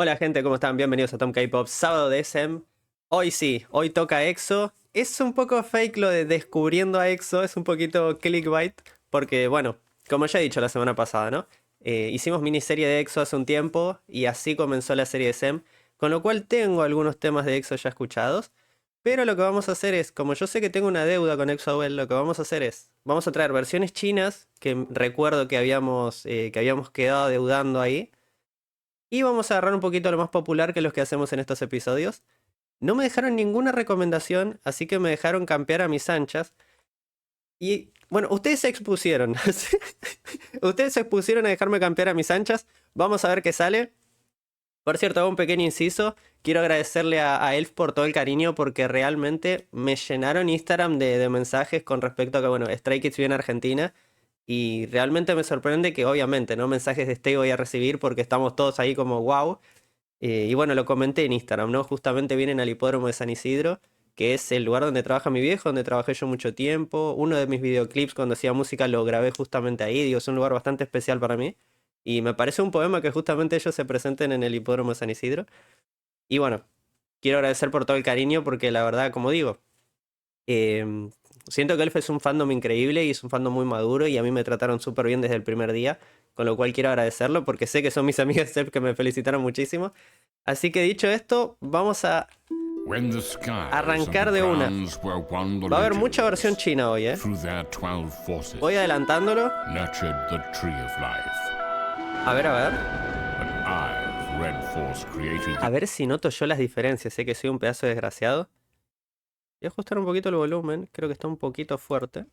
Hola gente, ¿cómo están? Bienvenidos a Tom K-Pop, sábado de SM. Hoy sí, hoy toca EXO. Es un poco fake lo de descubriendo a EXO, es un poquito clickbait, porque bueno, como ya he dicho la semana pasada, ¿no? Hicimos miniserie de EXO hace un tiempo y así comenzó la serie de SM, con lo cual tengo algunos temas de EXO ya escuchados, pero lo que vamos a hacer es, como yo sé que tengo una deuda con EXO-L, lo que vamos a hacer es, vamos a traer versiones chinas, que recuerdo que habíamos quedado deudando ahí. Y vamos a agarrar un poquito lo más popular que los que hacemos en estos episodios. No me dejaron ninguna recomendación, así que me dejaron campear a mis anchas. Y bueno, ustedes se expusieron. Ustedes se expusieron a dejarme campear a mis anchas. Vamos a ver qué sale. Por cierto, hago un pequeño inciso. Quiero agradecerle a Elf por todo el cariño porque realmente me llenaron Instagram de mensajes con respecto a que, bueno, Stray Kids viene a Argentina. Y realmente me sorprende que obviamente, ¿no? Mensajes de Stay voy a recibir porque estamos todos ahí como wow. Y bueno, lo comenté en Instagram, ¿no? Justamente vienen al hipódromo de San Isidro, que es el lugar donde trabaja mi viejo, donde trabajé yo mucho tiempo. Uno de mis videoclips cuando hacía música lo grabé justamente ahí. Digo, es un lugar bastante especial para mí. Y me parece un poema que justamente ellos se presenten en el hipódromo de San Isidro. Y bueno, quiero agradecer por todo el cariño porque la verdad, como digo, eh, siento que Elf es un fandom increíble y es un fandom muy maduro y a mí me trataron súper bien desde el primer día, con lo cual quiero agradecerlo porque sé que son mis amigas Elf que me felicitaron muchísimo. Así que dicho esto, vamos a arrancar de una. Va a haber mucha versión china hoy, ¿eh? Voy adelantándolo. A ver, a ver. A ver si noto yo las diferencias. Sé que soy un pedazo de desgraciado. Voy a ajustar un poquito el volumen. Creo que está un poquito fuerte.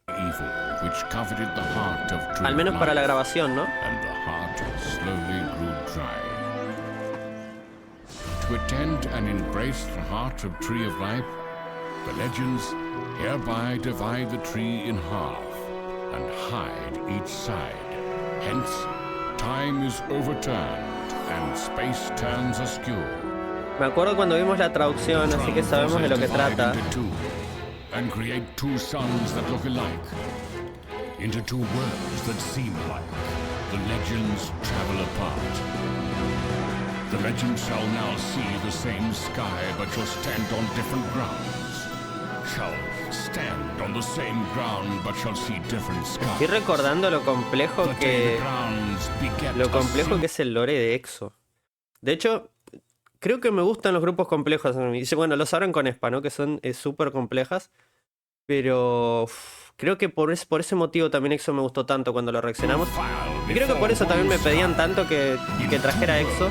Al menos para la grabación, ¿no? To attend and embrace the heart of Tree of Life, the legends hereby divide the tree in half and hide each side. Hence, time is overturned and space turns askew. Me acuerdo cuando vimos la traducción, así que sabemos de lo que trata. And create two suns that look alike. Into two worlds that seem alike. The legends travel apart. The legends shall now see the same sky, but shall stand on different grounds. Shall stand on the same ground, but shall see different skies. Estoy recordando lo complejo que es el lore de EXO. De hecho, creo que me gustan los grupos complejos. Bueno, lo sabrán con Espa, ¿no? Que son súper complejas. Pero creo que por ese motivo también EXO me gustó tanto cuando lo reaccionamos. Y creo que por eso también me pedían tanto que trajera EXO.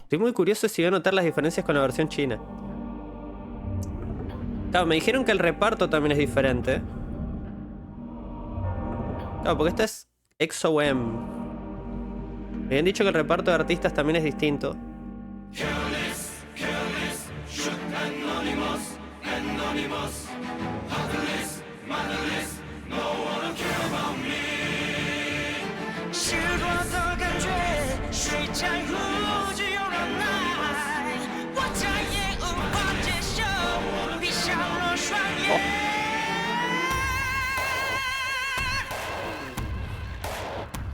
Estoy muy curioso si voy a notar las diferencias con la versión china. Claro, me dijeron que el reparto también es diferente. Claro, porque esta es EXO-M. Me habían dicho que el reparto de artistas también es distinto.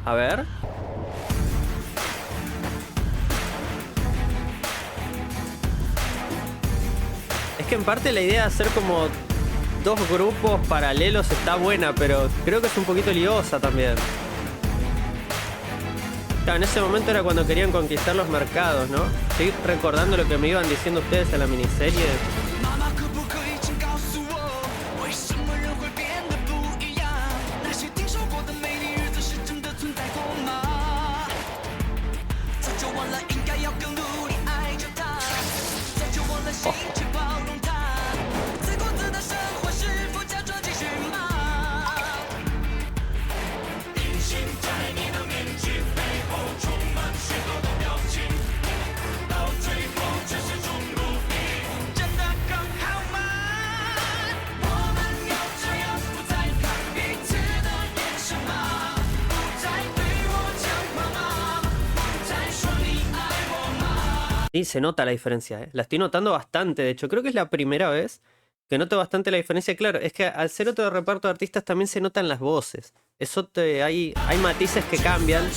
A ver. Es que en parte la idea de hacer como dos grupos paralelos está buena, pero creo que es un poquito liosa también. Claro, en ese momento era cuando querían conquistar los mercados, ¿no? Estoy recordando lo que me iban diciendo ustedes en la miniserie. Y se nota la diferencia, ¿eh? La estoy notando bastante, de hecho. Creo que es la primera vez que noto bastante la diferencia. Claro, es que al ser otro reparto de artistas también se notan las voces. Hay matices que cambian.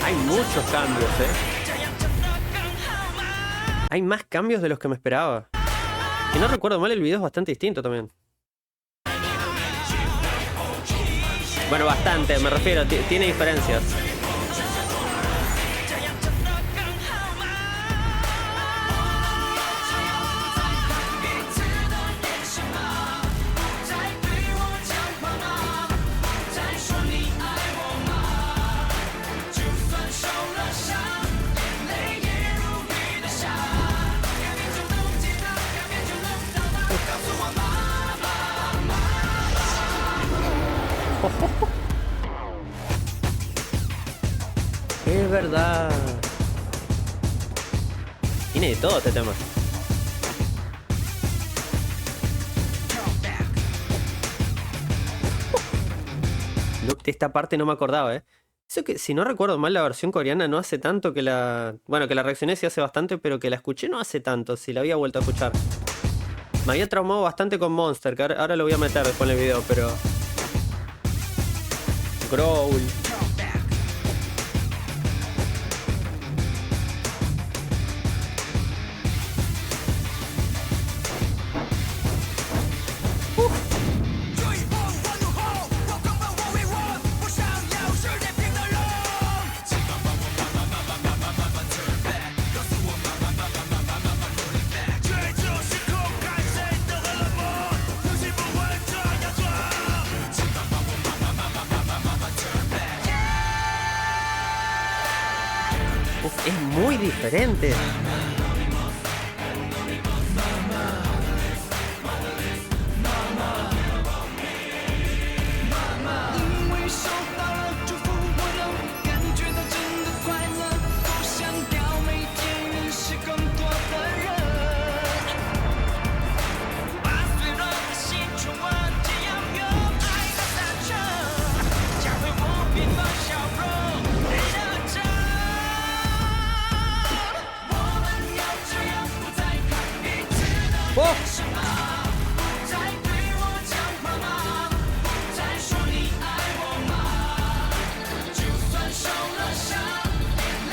Hay muchos cambios, Hay más cambios de los que me esperaba. Si no recuerdo mal, el video es bastante distinto también. Bueno, bastante, me refiero, tiene diferencias. Es verdad. Tiene de todo este tema. De esta parte no me acordaba, Eso que, si no recuerdo mal, la versión coreana no hace tanto que la... Bueno, que la reaccioné sí hace bastante, pero que la escuché no hace tanto, si la había vuelto a escuchar. Me había traumado bastante con Monster, que ahora lo voy a meter después en el video, pero... Growl. Es muy diferente.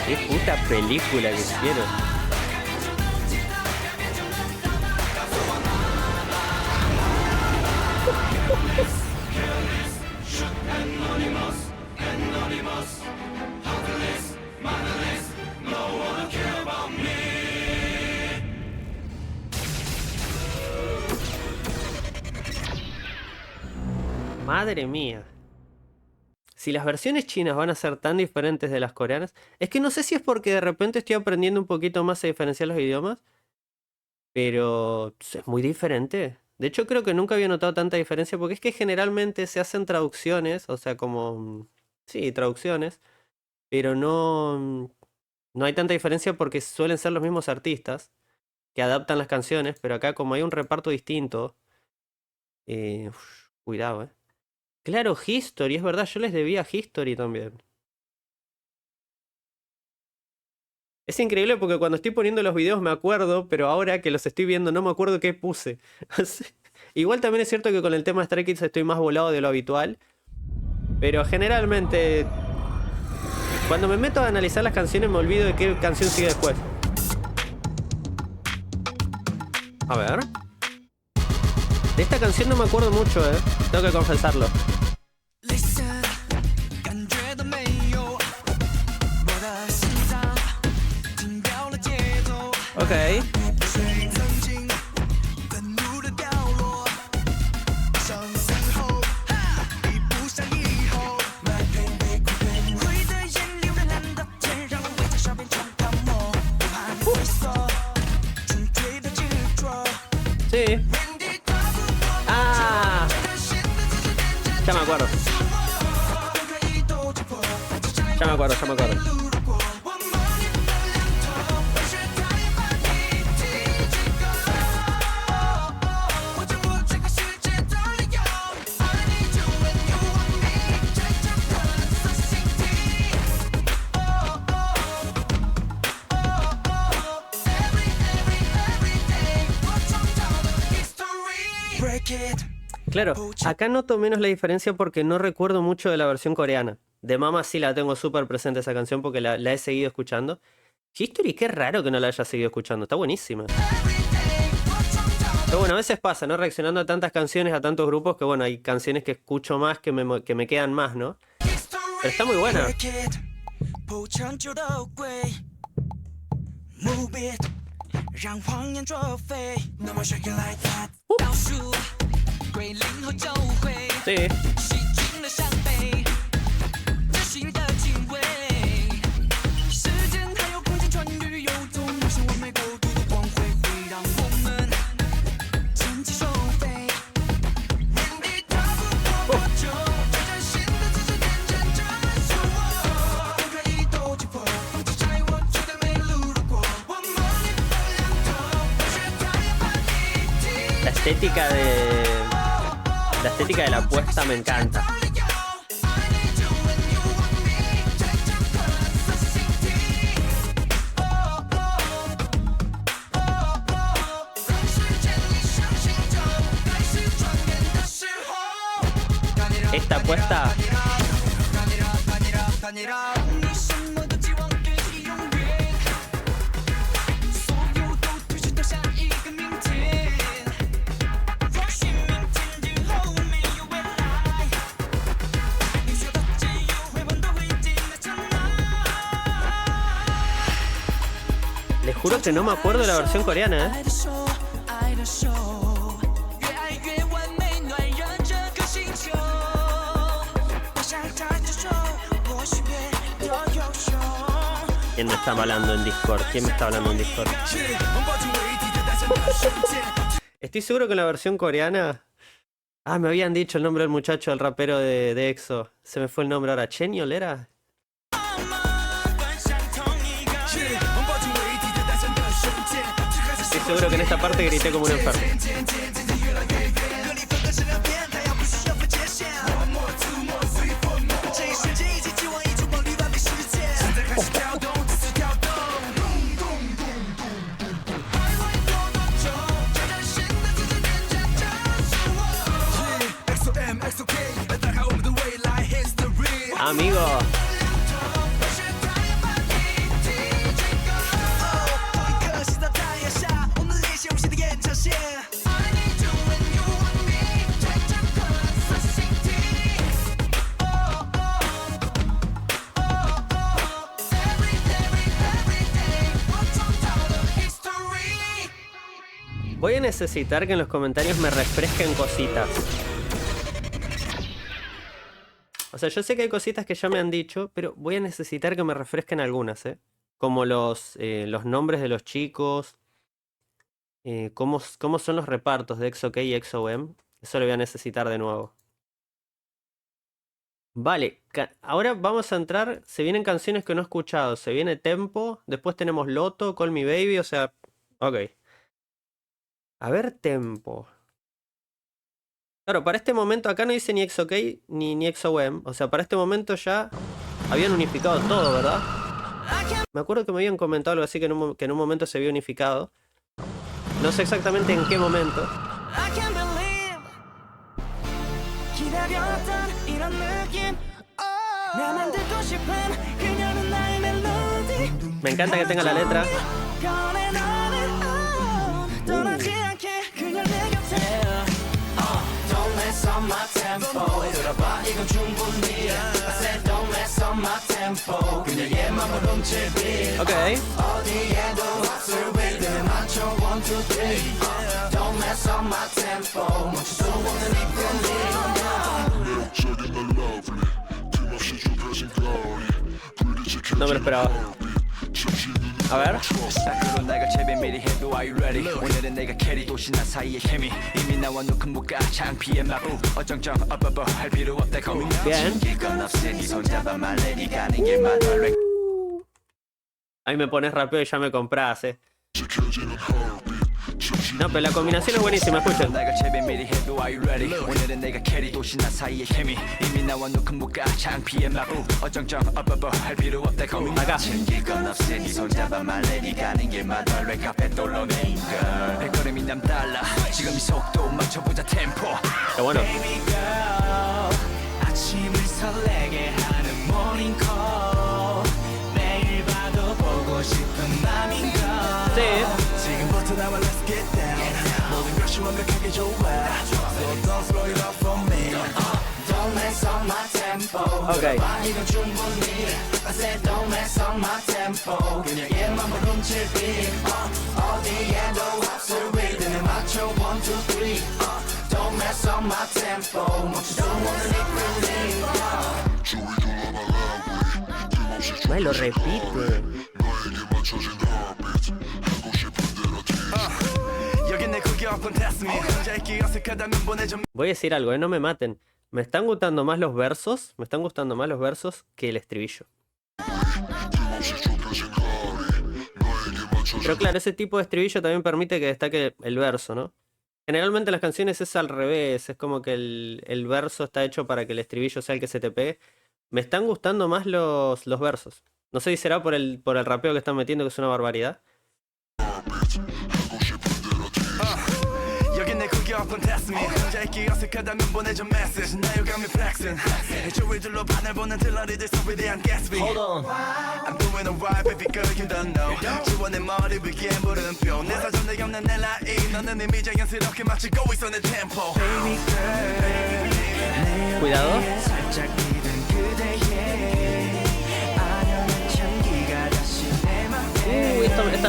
¡Qué puta película que hicieron! Madre mía. Si las versiones chinas van a ser tan diferentes de las coreanas, es que no sé si es porque de repente estoy aprendiendo un poquito más a diferenciar los idiomas, pero es muy diferente. De hecho, creo que nunca había notado tanta diferencia porque es que generalmente se hacen traducciones, o sea, como... Sí, traducciones, pero no hay tanta diferencia porque suelen ser los mismos artistas que adaptan las canciones, pero acá como hay un reparto distinto, cuidado, Claro, History, es verdad, yo les debía History también. Es increíble porque cuando estoy poniendo los videos me acuerdo, pero ahora que los estoy viendo no me acuerdo qué puse. Igual también es cierto que con el tema de Stray Kids estoy más volado de lo habitual, pero generalmente cuando me meto a analizar las canciones me olvido de qué canción sigue después. A ver. De esta canción no me acuerdo mucho, tengo que confesarlo. Ok. Sí. Ah. Ya me acuerdo. Ya me acuerdo. Claro, acá noto menos la diferencia porque no recuerdo mucho de la versión coreana. De Mama sí la tengo súper presente esa canción porque la he seguido escuchando. History, qué raro que no la haya seguido escuchando, está buenísima. Pero bueno, a veces pasa, ¿no? Reaccionando a tantas canciones, a tantos grupos, que bueno, hay canciones que escucho más, que me quedan más, ¿no? Pero está muy buena. Sí. La estética de la puesta me encanta. Esta puesta. Les juro que no me acuerdo de la versión coreana, ¿eh? ¿Quién me está hablando en Discord? Estoy seguro que en la versión coreana... Ah, me habían dicho el nombre del muchacho, el rapero de EXO. Se me fue el nombre ahora. ¿Chenyol era? Estoy seguro que en esta parte grité como un enfermo. Amigo. Voy a necesitar que en los comentarios me refresquen cositas. O sea, yo sé que hay cositas que ya me han dicho, pero voy a necesitar que me refresquen algunas, ¿eh? Como los nombres de los chicos, cómo son los repartos de EXO-K y EXO-M. Eso lo voy a necesitar de nuevo. Vale, ahora vamos a entrar, se vienen canciones que no he escuchado, se viene Tempo, después tenemos Loto, Call Me Baby, o sea, ok. A ver, Tempo. Claro, para este momento acá no dice ni EXO-K ni EXO-M. O sea, para este momento ya habían unificado todo, ¿verdad? Me acuerdo que me habían comentado algo así que en un momento se había unificado. No sé exactamente en qué momento. Me encanta que tenga la letra. Ok. No me lo esperaba. A ver. Bien. Ahí me pones rapeo y ya me compras, No, pero la combinación es buenísima, escuchen. Acá. Qué bueno. Sí. Ok. Ay, lo repite. Voy a decir algo, no me maten. Me están gustando más los versos. Me están gustando más los versos que el estribillo. Pero claro, ese tipo de estribillo también permite que destaque el verso, ¿no? Generalmente en las canciones es al revés. Es como que el verso está hecho para que el estribillo sea el que se te pegue. Me están gustando más los versos. No sé si será por el rapeo que están metiendo, que es una barbaridad. Cuidado.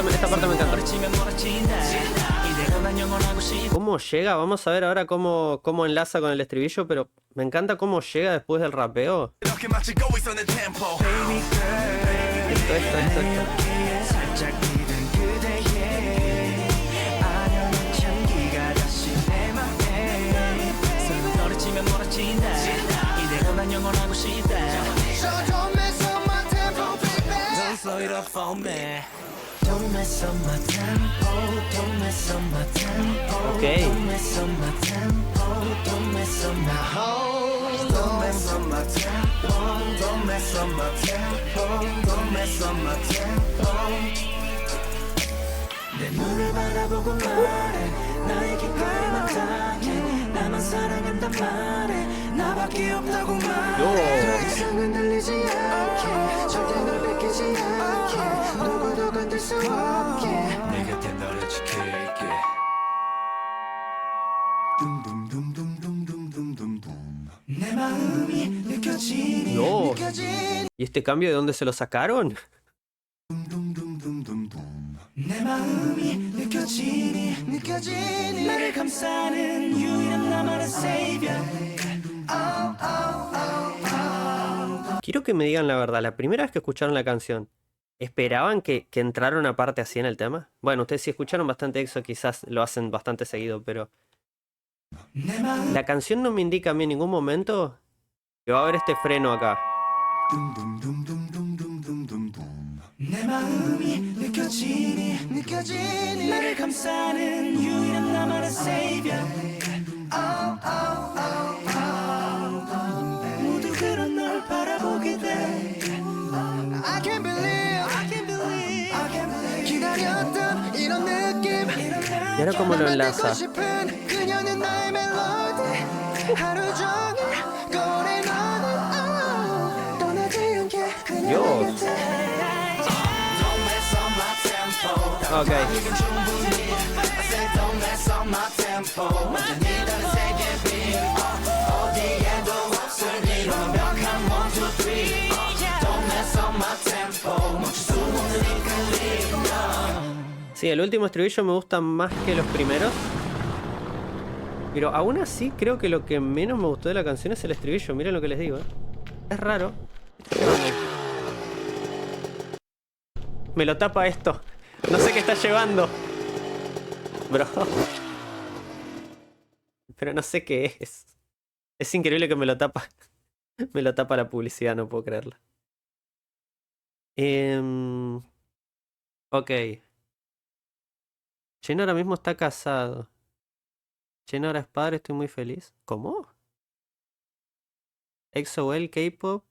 Esta parte me encanta. ¿Cómo llega? Vamos a ver ahora cómo enlaza con el estribillo, pero me encanta cómo llega después del rapeo. Esto. Ok. No. ¿Y este cambio de dónde se lo sacaron? Quiero que me digan la verdad, la primera vez que escucharon la canción, ¿esperaban que entrara una parte así en el tema? Bueno, ustedes si escucharon bastante EXO quizás lo hacen bastante seguido, pero... La canción no me indica a mí en ningún momento que va a haber este freno acá. ¿Y ahora cómo lo enlaza? Dios. Ok. Sí, el último estribillo me gusta más que los primeros. Pero aún así creo que lo que menos me gustó de la canción es el estribillo. Miren lo que les digo, Es raro. Me lo tapa esto. No sé qué está llevando. Bro. Pero no sé qué es. Es increíble que me lo tapa. Me lo tapa la publicidad, no puedo creerlo. Ok. Chen ahora mismo está casado. Chen ahora es padre, estoy muy feliz. ¿Cómo? EXO-L K-pop.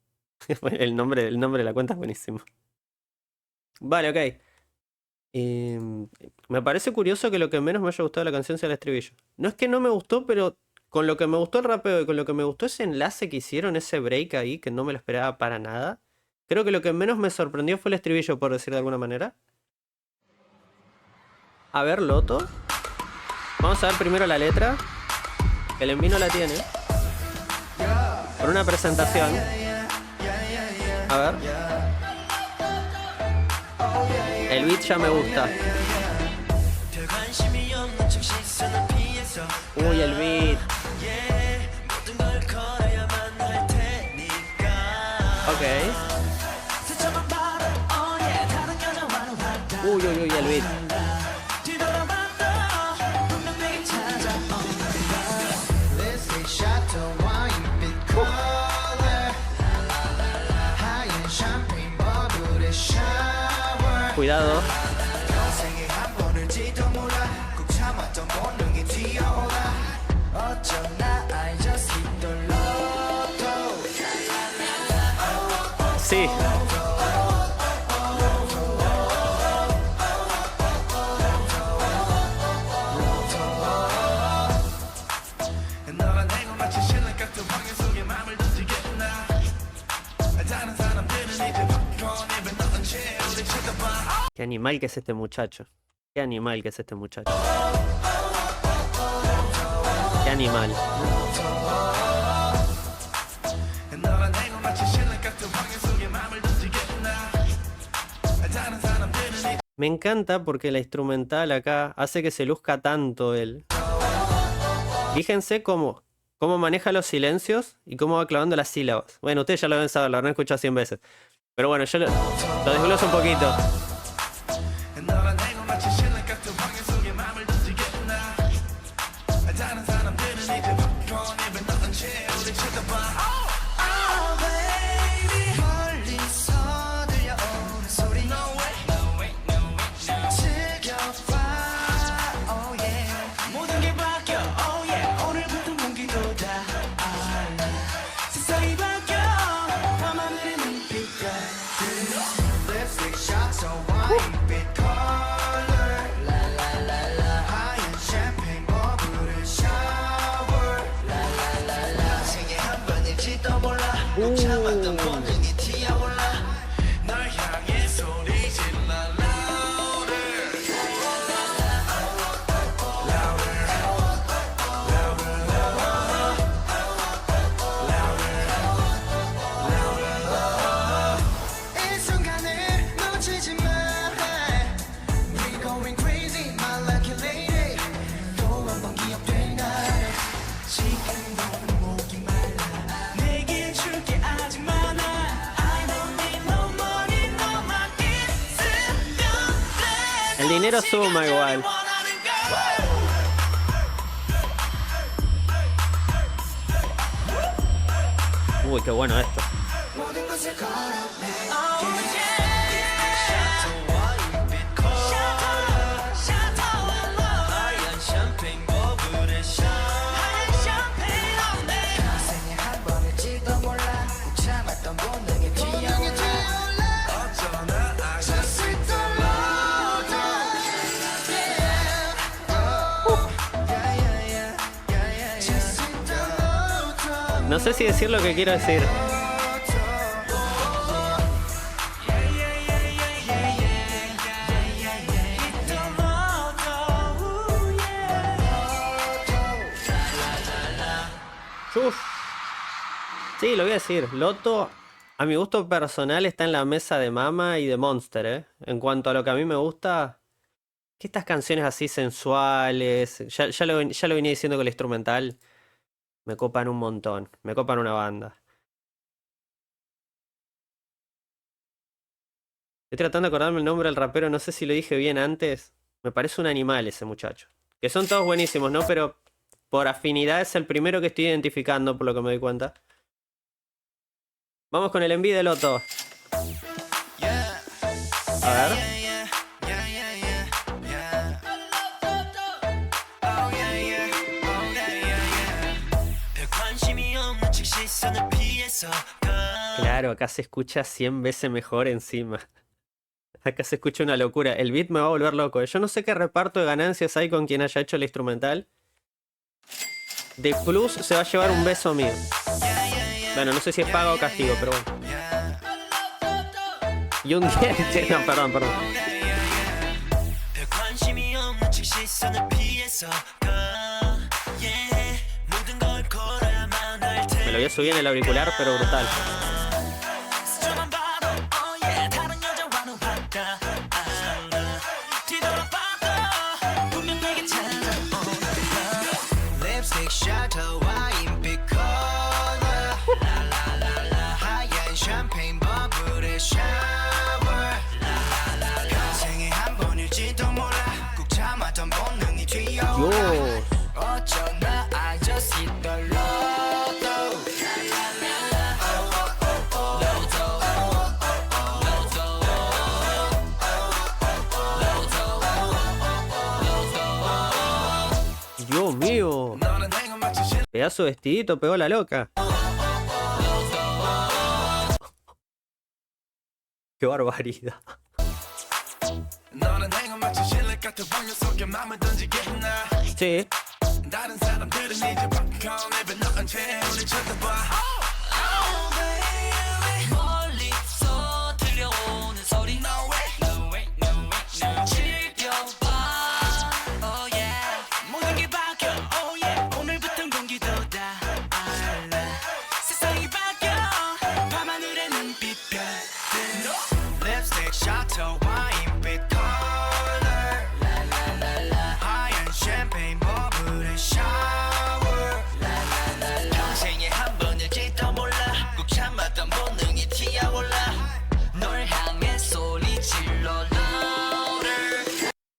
El nombre de la cuenta es buenísimo. Vale, ok. Me parece curioso que lo que menos me haya gustado de la canción sea el estribillo. No es que no me gustó, pero con lo que me gustó el rapeo y con lo que me gustó ese enlace que hicieron, ese break ahí, que no me lo esperaba para nada. Creo que lo que menos me sorprendió fue el estribillo, por decir de alguna manera. A ver, Loto. Vamos a ver primero la letra. El Envino la tiene. Por una presentación. A ver. El beat ya me gusta. Uy, el beat. Ok. Uy, uy, uy, el beat. Cuidado. Sí. Qué animal que es este muchacho. Qué animal que es este muchacho. Qué animal. Me encanta porque la instrumental acá hace que se luzca tanto él. Fíjense cómo maneja los silencios y cómo va clavando las sílabas. Bueno, ustedes ya lo deben saber, lo habrán escuchado 100 veces. Pero bueno, yo lo desgloso un poquito. El dinero suma igual. Uy, qué bueno esto. No sé si decir lo que quiero decir. Uf. Sí, lo voy a decir. Loto, a mi gusto personal, está en la mesa de Mama y de Monster, ¿eh? En cuanto a lo que a mí me gusta, que estas canciones así sensuales, ya lo venía diciendo con el instrumental, me copan un montón, me copan una banda. Estoy tratando de acordarme el nombre del rapero, no sé si lo dije bien antes. Me parece un animal ese muchacho. Que son todos buenísimos, ¿no? Pero por afinidad es el primero que estoy identificando, por lo que me doy cuenta. Vamos con el enví de Loto. A ver. Claro, acá se escucha 100 veces mejor encima. Acá se escucha una locura. El beat me va a volver loco. Yo no sé qué reparto de ganancias hay con quien haya hecho la instrumental. De plus se va a llevar un beso mío. Bueno, no sé si es pago o castigo, pero bueno. Y un diente. No, perdón. Me lo voy a subir en el auricular, pero brutal. Dios mío. Pedazo de vestidito pegó la loca. Qué barbaridad. Sí.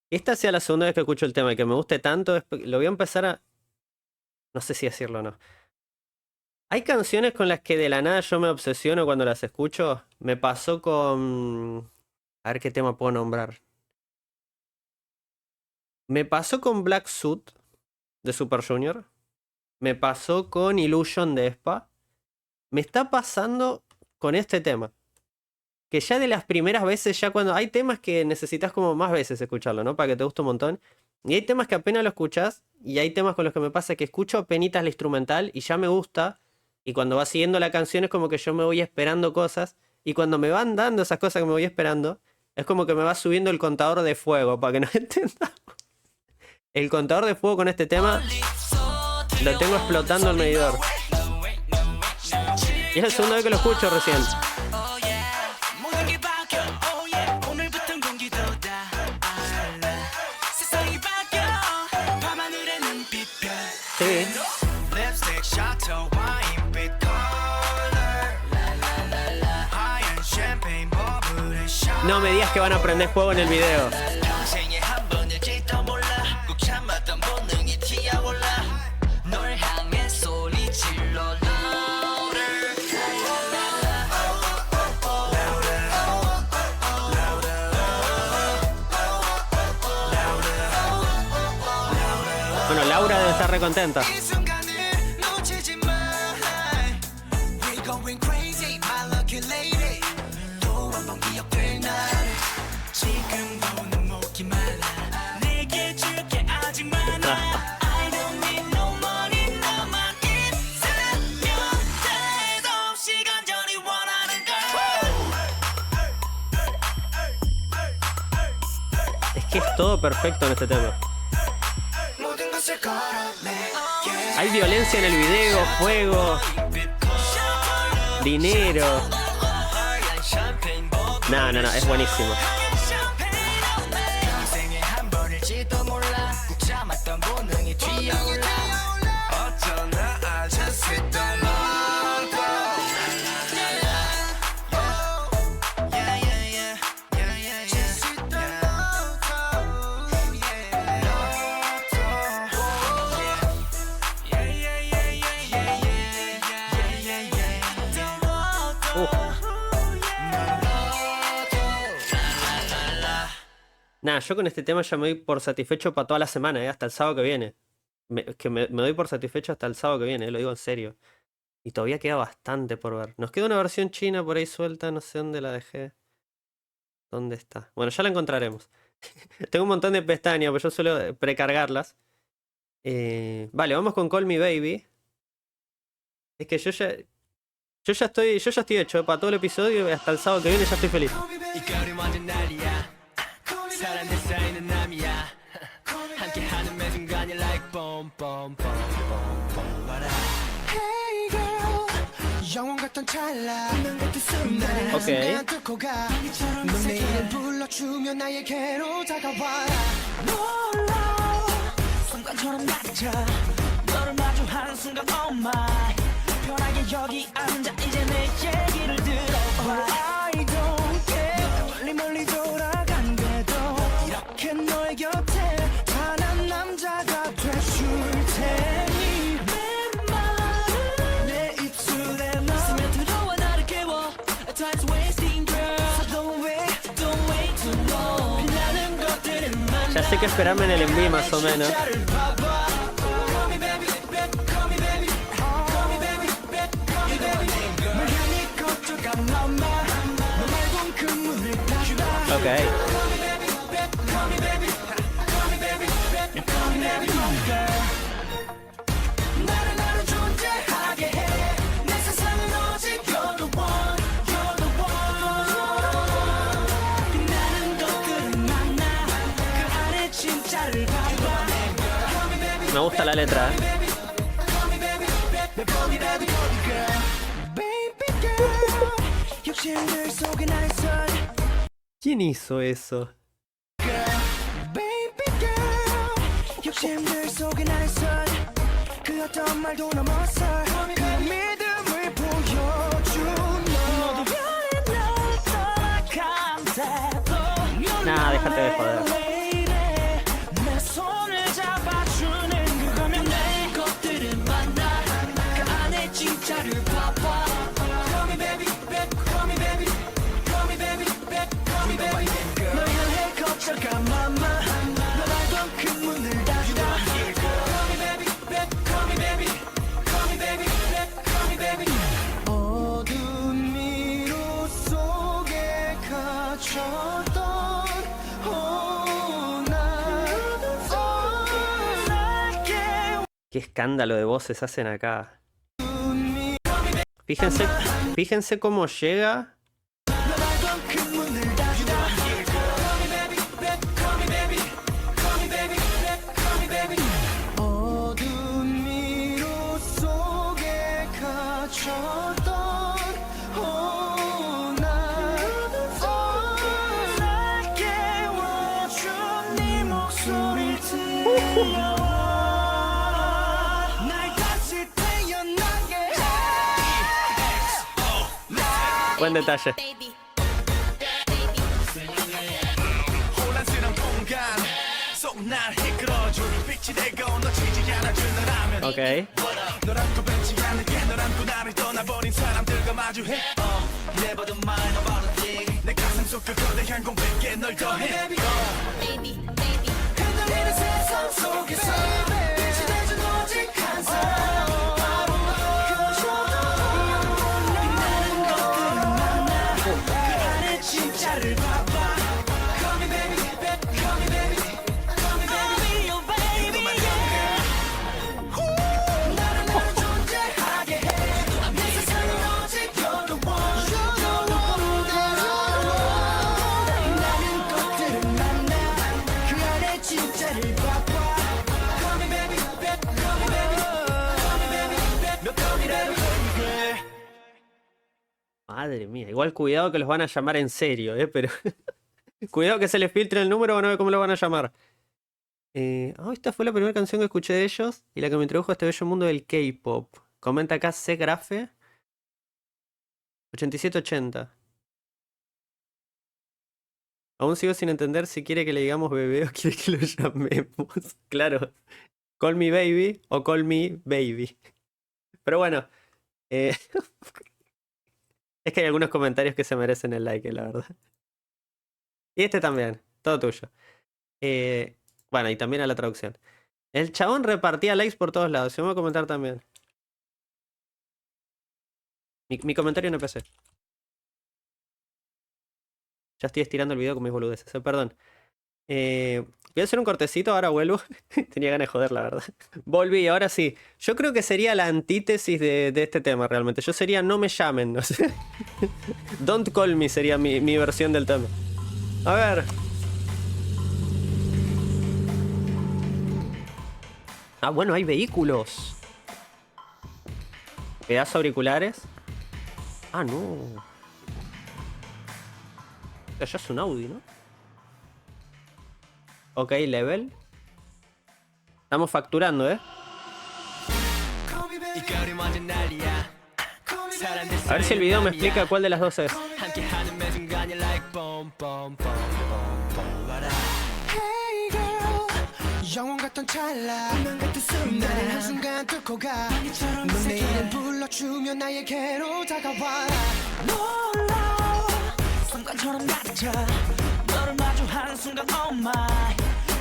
Esta sea la segunda vez que escucho el tema y que me guste tanto, lo voy a empezar a... No sé si decirlo o no. Hay canciones con las que de la nada yo me obsesiono cuando las escucho. Me pasó con... A ver qué tema puedo nombrar. Me pasó con Black Suit de Super Junior. Me pasó con Illusion de aespa. Me está pasando con este tema. Que ya de las primeras veces, ya cuando... Hay temas que necesitas como más veces escucharlo, ¿no? Para que te guste un montón. Y hay temas que apenas lo escuchas. Y hay temas con los que me pasa que escucho apenitas la instrumental y ya me gusta. Y cuando va siguiendo la canción es como que yo me voy esperando cosas. Y cuando me van dando esas cosas que me voy esperando, es como que me va subiendo el contador de fuego. Para que no entendamos. El contador de fuego con este tema lo tengo explotando el medidor. Y es la segunda vez que lo escucho recién. Sí. No me digas que van a prender fuego en el video. Bueno, Laura debe estar re contenta. Es que es todo perfecto en este tema. Hay violencia en el video, fuego, dinero. No, es buenísimo. Nada, yo con este tema ya me doy por satisfecho para toda la semana, hasta el sábado que viene. Me doy por satisfecho hasta el sábado que viene, lo digo en serio. Y todavía queda bastante por ver. Nos queda una versión china por ahí suelta, no sé dónde la dejé. ¿Dónde está? Bueno, ya la encontraremos. Tengo un montón de pestañas, pero yo suelo precargarlas. Vale, vamos con Call Me Baby. Es que yo ya estoy hecho para todo el episodio y hasta el sábado que viene ya estoy feliz. Ok. Ya sé que esperarme en el envío más o menos. Ok. Me gusta la letra, ¿eh? ¿Quién hizo eso? Nah, déjate de joder. Qué escándalo de voces hacen acá. Fíjense cómo llega. Buen detalle. Ok. Madre mía, igual cuidado que los van a llamar en serio, pero cuidado que se les filtre el número o no ve cómo lo van a llamar. Esta fue la primera canción que escuché de ellos y la que me introdujo a este bello mundo del K-pop. Comenta acá Cgrafe 8780. Aún sigo sin entender si quiere que le digamos bebé o quiere que lo llamemos. Claro, Call Me Baby o Call Me Baby. Pero bueno, es que hay algunos comentarios que se merecen el like, la verdad. Y este también, todo tuyo. Bueno, y también a la traducción. El chabón repartía likes por todos lados. Se me va a comentar también. Mi comentario no empecé. Ya estoy estirando el video con mis boludeces. Perdón. Voy a hacer un cortecito, ahora vuelvo. Tenía ganas de joder, la verdad. Volví, ahora sí. Yo creo que sería la antítesis de este tema, realmente. Yo sería no me llamen, no sé. Don't call me sería mi versión del tema. A ver. Ah, bueno, hay vehículos. Pedazo auriculares. Ah, no. Ya es un Audi, ¿no? Ok, level. Estamos facturando, ¿eh? A ver si el video me explica cuál de las dos es. 영원 같던 찰나 나를 한순간 뚫고 가 넌 내 이름 불러주며 나에게로 다가와 놀라 순간처럼 낮아 너를 마주하는 순간 oh my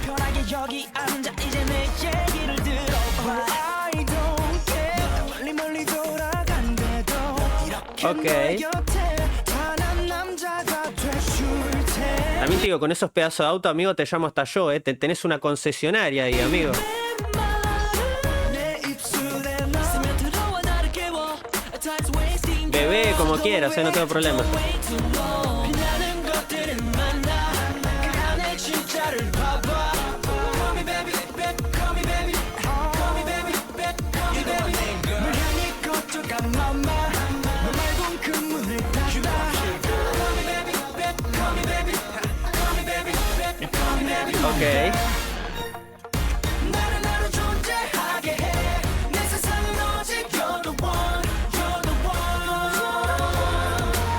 편하게 여기 앉아 이제 내 얘기를 들어봐 I don't care 멀리 멀리 돌아간대도 이렇게 내 곁에 단한 남자가 돼줄 También te digo, con esos pedazos de auto, amigo, te llamo hasta yo, ¿eh? Tenés una concesionaria ahí, amigo. Bebé, como quieras, no tengo problema. Ok.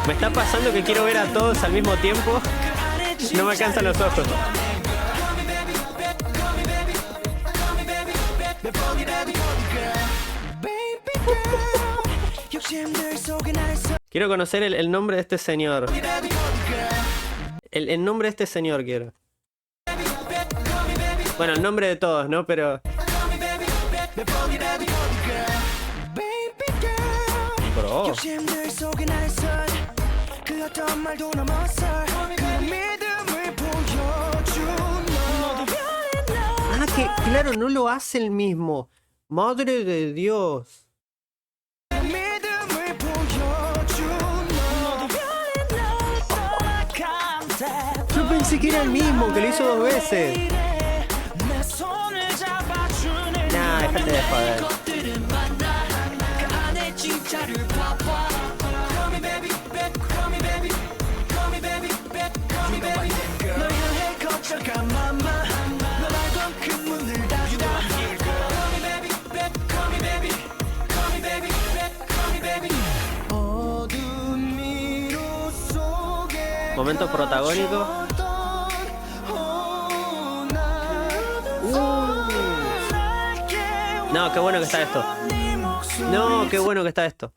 Me está pasando que quiero ver a todos al mismo tiempo. No me alcanzan los ojos. Quiero conocer el nombre de este señor. El nombre de este señor quiero. Bueno, el nombre de todos, ¿no? Pero... Bro. Ah, que claro, no lo hace el mismo. Madre de Dios. Yo pensé que era el mismo, que lo hizo 2 veces. Nah, déjate de joder. Momento protagónico. No, qué bueno que está esto. No, qué bueno que está esto.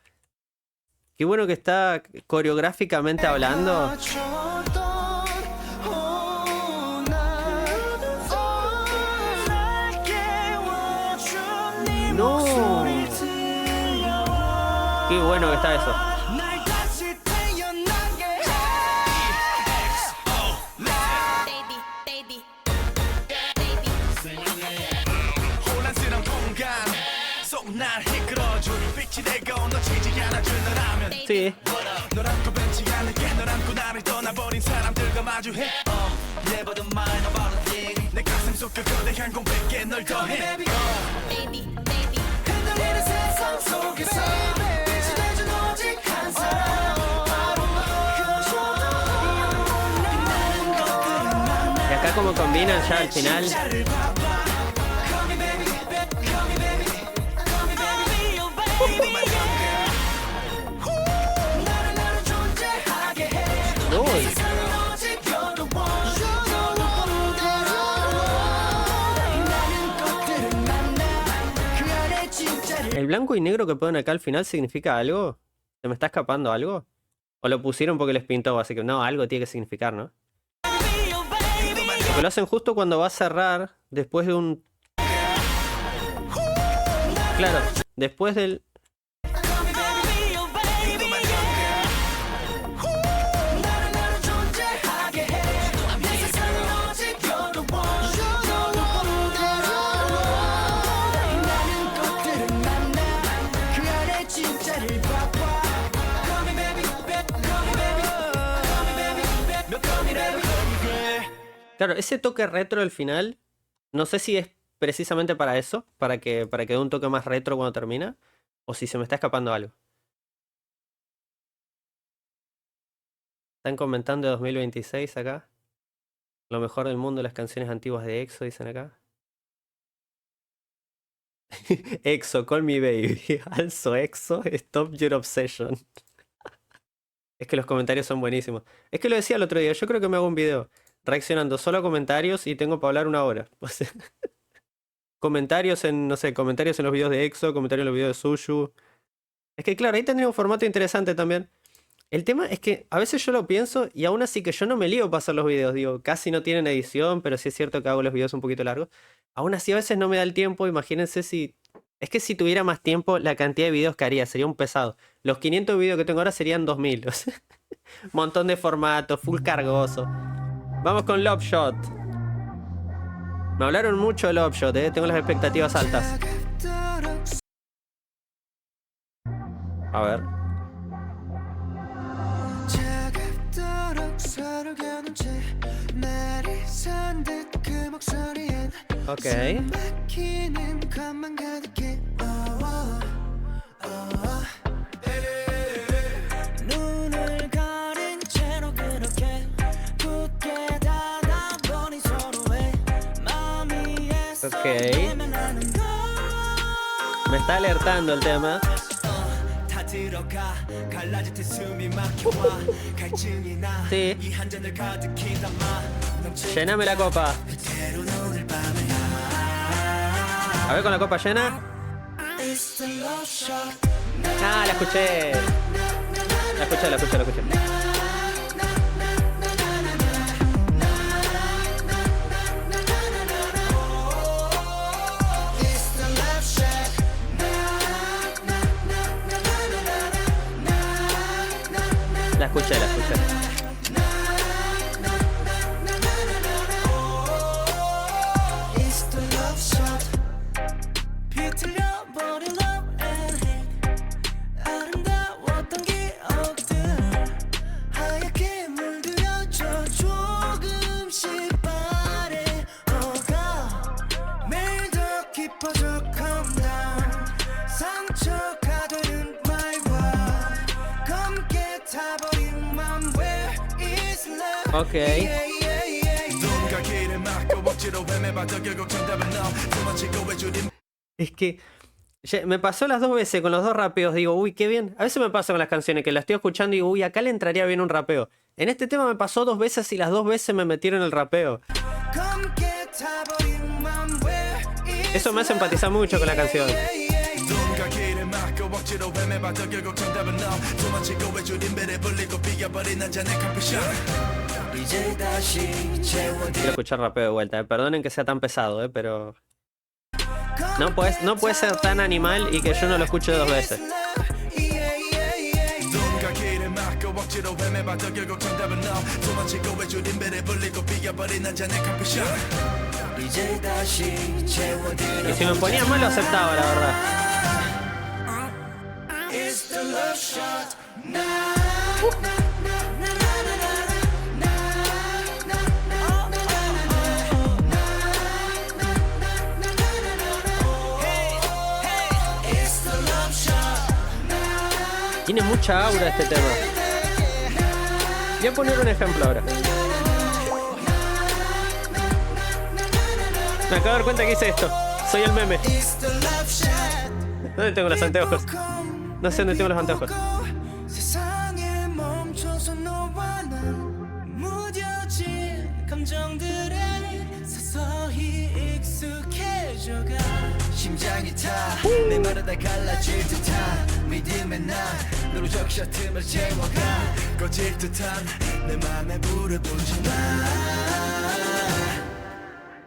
Qué bueno que está coreográficamente hablando. No. Qué bueno que está eso. Sí. Y acá como combinan ya al final. ¿El blanco y negro que ponen acá al final significa algo? ¿Se me está escapando algo? ¿O lo pusieron porque les pintó? Así que no, algo tiene que significar, ¿no? Ok, Porque lo hacen justo cuando va a cerrar, después de un... Claro, después del... Claro, ese toque retro del final, no sé si es precisamente para eso, para que dé un toque más retro cuando termina, o si se me está escapando algo. Están comentando de 2026 acá. Lo mejor del mundo, las canciones antiguas de EXO, dicen acá. EXO, call me baby. Also EXO, stop your obsession. Es que los comentarios son buenísimos. Es que lo decía el otro día, yo creo que me hago un video reaccionando solo a comentarios y tengo para hablar 1 hora. O sea, comentarios en, no sé, comentarios en los videos de EXO, comentarios en los videos de Suyu. Es que claro, ahí tendría un formato interesante también. El tema es que a veces yo lo pienso y aún así que yo no me lío para hacer los videos. Digo, casi no tienen edición, pero sí es cierto que hago los videos un poquito largos. Aún así a veces no me da el tiempo, imagínense si... Es que si tuviera más tiempo, la cantidad de videos que haría sería un pesado. Los 500 videos que tengo ahora serían 2000. O sea, montón de formatos, full cargoso. Vamos con Love Shot. Me hablaron mucho de Love Shot, tengo las expectativas altas. A ver. Ok. Ok. Me está alertando el tema. Sí. Lléname la copa. A ver con la copa llena. Ah, la escuché. La escuché. La escuché. Ok. Es que me pasó las 2 veces con los 2 rapeos. Digo, uy, qué bien. A veces me pasa con las canciones que las estoy escuchando y digo, uy, acá le entraría bien un rapeo. En este tema me pasó 2 veces y las 2 veces me metieron el rapeo. Eso me hace empatizar mucho con la canción. Quiero escuchar rapeo de vuelta. Perdonen que sea tan pesado, pero... No puede ser tan animal y que yo no lo escuche 2 veces. Y si me ponía mal lo aceptaba, la verdad. Tiene mucha aura este tema. Voy a poner un ejemplo ahora. Me acabo de dar cuenta que hice esto. Soy el meme. ¿Dónde tengo los anteojos? No sé dónde tengo los anteojos.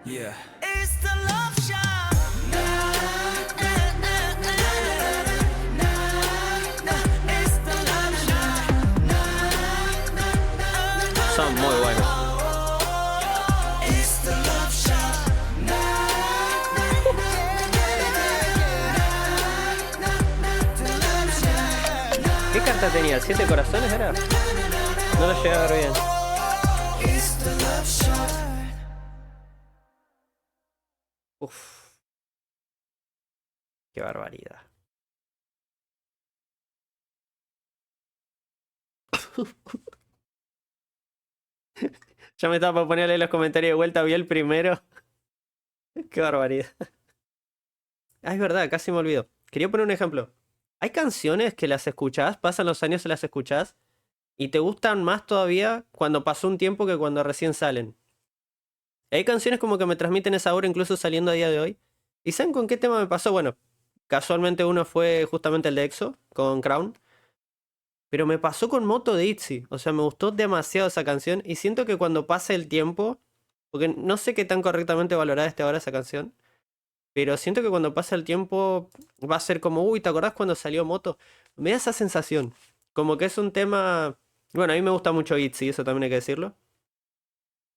Yeah. It's the love shot. It's the love shot. Son muy buenos. It's the love shot. ¿Qué carta tenía? ¿7 corazones era? No lo llegué a ver bien. It's the love shot. Uf. Qué barbaridad. Ya me estaba por ponerle los comentarios de vuelta, vi el primero. Qué barbaridad. Ah, es verdad, casi me olvido. Quería poner un ejemplo. Hay canciones que las escuchás, pasan los años y las escuchás, y te gustan más todavía cuando pasó un tiempo que cuando recién salen. Hay canciones como que me transmiten esa aura incluso saliendo a día de hoy. ¿Y saben con qué tema me pasó? Bueno, casualmente uno fue justamente el de EXO, con Crown. Pero me pasó con Moto de ITZY. O sea, me gustó demasiado esa canción. Y siento que cuando pase el tiempo, porque no sé qué tan correctamente valorada esté ahora esa canción, pero siento que cuando pase el tiempo va a ser como, uy, ¿te acordás cuando salió Moto? Me da esa sensación. Como que es un tema... Bueno, a mí me gusta mucho ITZY, eso también hay que decirlo.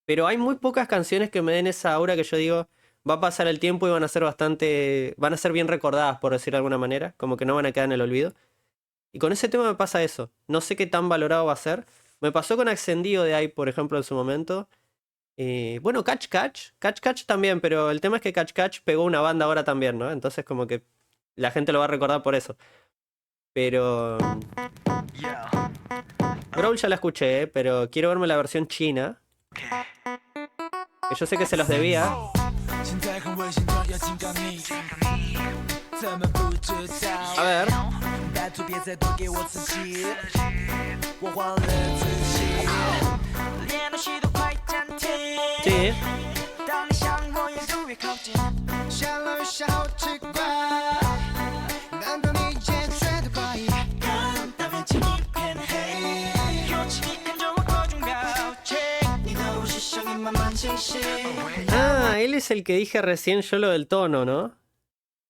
Pero hay muy pocas canciones que me den esa aura que yo digo, va a pasar el tiempo y van a ser bastante... Van a ser bien recordadas, por decir de alguna manera. Como que no van a quedar en el olvido. Y con ese tema me pasa eso. No sé qué tan valorado va a ser. Me pasó con Ascendido de ahí, por ejemplo, en su momento. Bueno, Catch Catch. Catch Catch también, pero el tema es que Catch Catch pegó una banda ahora también, ¿no? Entonces como que la gente lo va a recordar por eso. Pero... Growl ya la escuché, pero quiero verme la versión china. Que yo sé que se los debía. A ver. Sí. Ah, él es el que dije recién yo lo del tono, ¿no?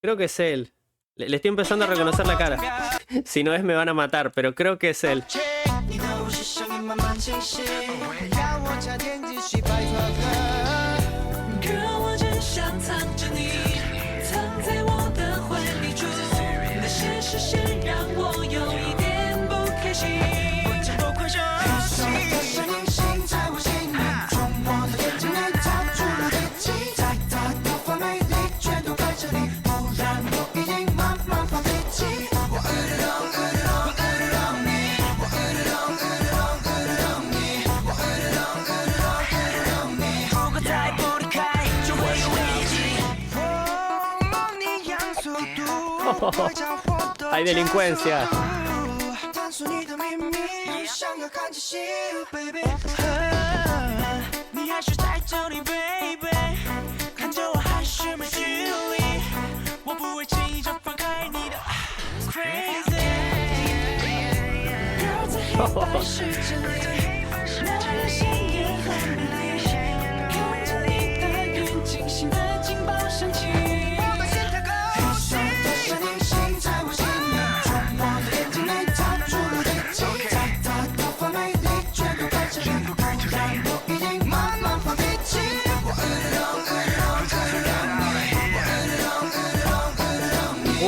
Creo que es él. Le estoy empezando a reconocer la cara. Si no es me van a matar, pero creo que es él. Hay delincuencia.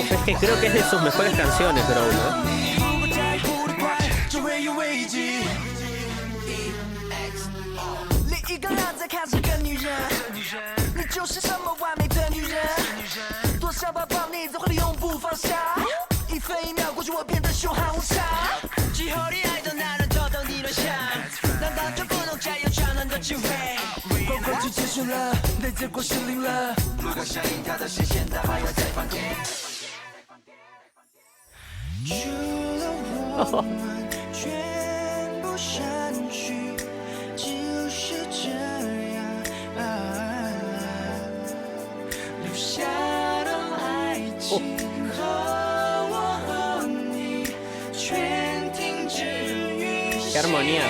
Es que creo que es de sus mejores canciones, Growl, ¿no? ¡Qué armonía!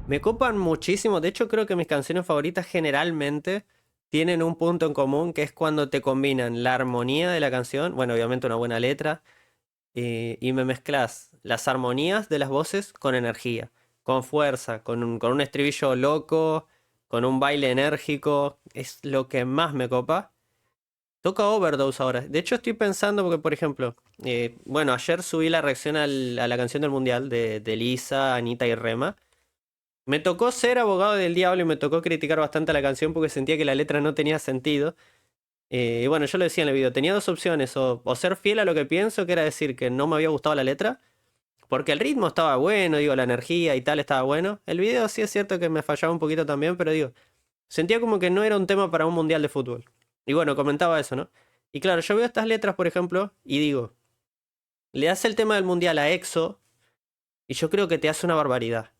Me copan muchísimo. De hecho, creo que mis canciones favoritas generalmente tienen un punto en común, que es cuando te combinan la armonía de la canción, bueno, obviamente una buena letra, y me mezclas las armonías de las voces con energía, con fuerza, con un estribillo loco, con un baile enérgico. Es lo que más me copa. Toca Overdose ahora. De hecho, estoy pensando porque, por ejemplo, bueno, ayer subí la reacción a la canción del Mundial de Lisa, Anita y Rema. Me tocó ser abogado del diablo y me tocó criticar bastante la canción porque sentía que la letra no tenía sentido. Y bueno, yo lo decía en el video, tenía dos opciones, o ser fiel a lo que pienso, que era decir que no me había gustado la letra, porque el ritmo estaba bueno, digo, la energía y tal estaba bueno. El video sí es cierto que me fallaba un poquito también, pero digo, sentía como que no era un tema para un mundial de fútbol. Y bueno, comentaba eso, ¿no? Y claro, yo veo estas letras, por ejemplo, y digo, le hace el tema del mundial a EXO, y yo creo que te hace una barbaridad.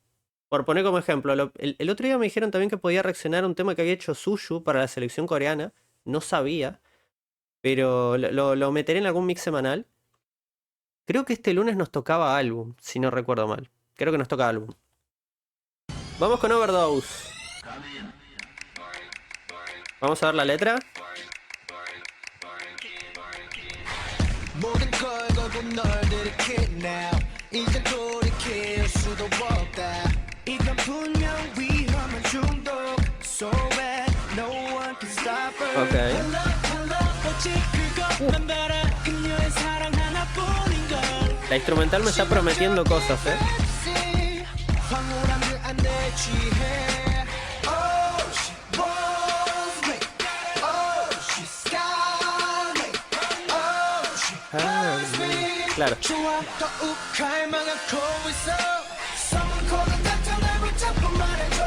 Por poner como ejemplo, el otro día me dijeron también que podía reaccionar a un tema que había hecho Suyu para la selección coreana. No sabía, pero lo meteré en algún mix semanal. Creo que este lunes nos tocaba álbum, si no recuerdo mal. Creo que nos toca álbum. Vamos con Overdose. Vamos a ver la letra. 모든 걸 걸고 널 들이킬 now 이제 돌이킬 수도 없다 이건 분명 위험한 중독 So bad no one can stop her Ok. Hello hello 오직 그것만 바라 그녀의 사랑 하나뿐인걸 La instrumental me está prometiendo cosas, 황홀한 그 안에 취해 Oh she was me Oh she's got me Oh she hurts me Claro. 좋아 더욱 갈망하고 있어 썸코는 같은 날 붙잡고 말해줘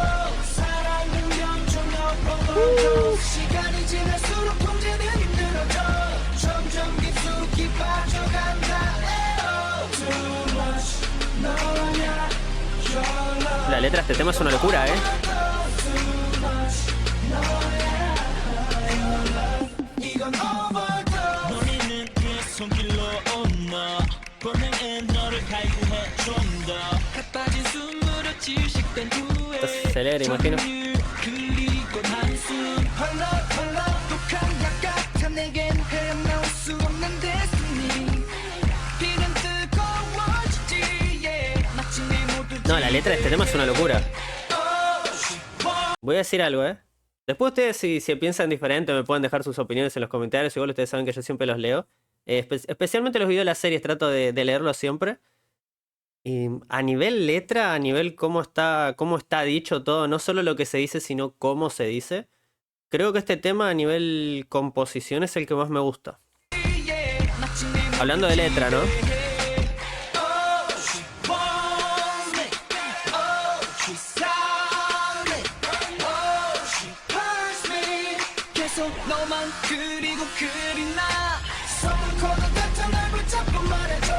사랑은 영점 넘어져 시간이 지날수록 통제는 힘들어져 점점 깊숙이 빠져간다 Oh, too much 너야 your love La letra de este tema es una locura, Too much 너야 your love 이건 overdose 너는 그 손길로 온너 본능은 너를 갈구해 좀더 가빠진 숨으로 질식된 후에 Esto se alegra, imagino. 그리고 한숨 헐렁헐렁 독한 약 같아 내겐 헤어나올 수 없는 destiny 빛은 뜨거워지지 yeah. 마치 내 모두 No, la letra de este tema es una locura. Voy a decir algo, Después ustedes, si piensan diferente, me pueden dejar sus opiniones en los comentarios. Igual ustedes saben que yo siempre los leo. Especialmente los videos de las series, trato de leerlos siempre. Y a nivel letra, a nivel cómo está dicho todo, no solo lo que se dice, sino cómo se dice. Creo que este tema a nivel composición es el que más me gusta. Hablando de letra, ¿no? 너만 그리고 그리 나 썸코는 같은 날 붙잡고 말해줘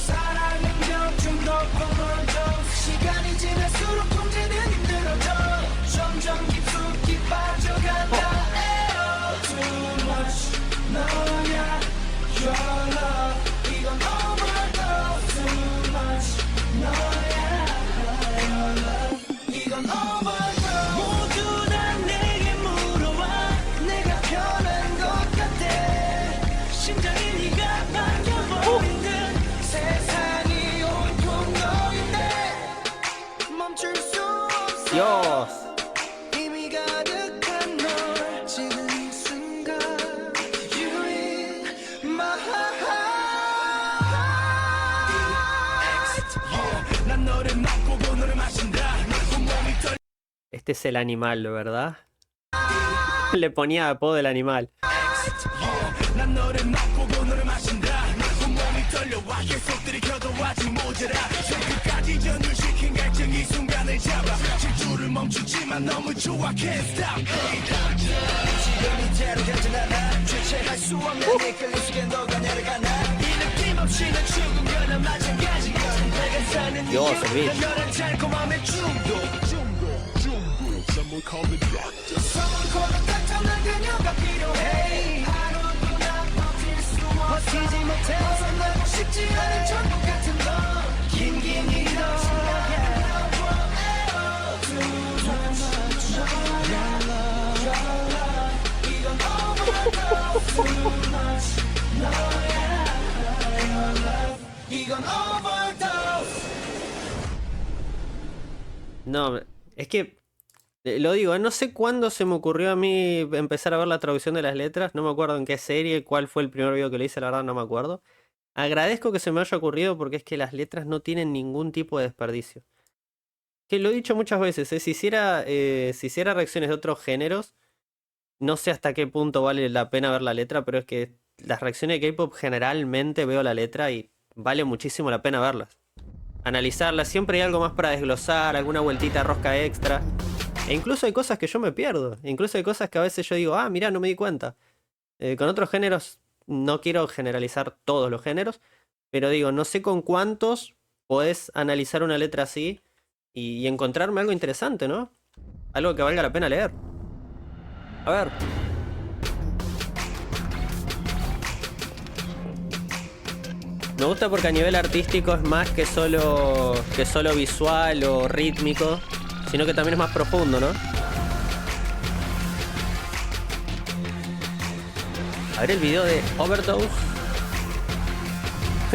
사랑은 점점 더 멀어져 시간이 지날수록 통제는 힘들어져 점점 깊숙이 빠져간다 에어 Too much 너야 your love 이건 overdose Too much 너야 your love 이건 overdose 모두 다 내게 물어와 내가 변한 것 같아 심장이 네가 바뀌어버린 듯 세상이 온통 너인데 멈출 수 없어 Dios. 이미 가득한 널 지금 이 순간 You in my heart 난 너를 맛보고 너를 마신다 온몸이 떨려 Este es el animal, ¿verdad? Le ponía apodo del animal. 난 너를 맛보고 너를 마신다 온몸이 떨려와 계속 들이켜도 아직 모자라 끝까지 전율시킨 갈증 이 순간을 잡아 질주를 멈추지만 너무 좋아 Can't stop Hey doctor 시간이 대로 가진 않아 주체할 수 없는 내 끌림 속에 너가 내려가나 이 느낌 없이는 죽은 거나 마찬가지야 내가 사는 Dios, el beat. 너란 달콤함의 중독 Someone call the doctor Someone call the doctor 난 그녀가 필요해 하루도 난 버틸 수 없어 버티지 못해 벗어나고 싶지 않은 천국 같은 너 긴긴 이런 No, es que lo digo, no sé cuándo se me ocurrió a mí empezar a ver la traducción de las letras. No me acuerdo en qué serie, cuál fue el primer video que le hice, la verdad no me acuerdo. Agradezco que se me haya ocurrido porque es que las letras no tienen ningún tipo de desperdicio. Que lo he dicho muchas veces, si hiciera reacciones de otros géneros, no sé hasta qué punto vale la pena ver la letra, pero es que las reacciones de K-pop generalmente veo la letra y vale muchísimo la pena verlas. Analizarlas, siempre hay algo más para desglosar, alguna vueltita de rosca extra. E incluso hay cosas que yo me pierdo, incluso hay cosas que a veces yo digo, ah, mirá, no me di cuenta. Con otros géneros, no quiero generalizar todos los géneros, pero digo, no sé con cuántos podés analizar una letra así y encontrarme algo interesante, ¿no? Algo que valga la pena leer. A ver. Me gusta porque a nivel artístico es más que solo visual o rítmico, sino que también es más profundo, ¿no? A ver el video de Overdose.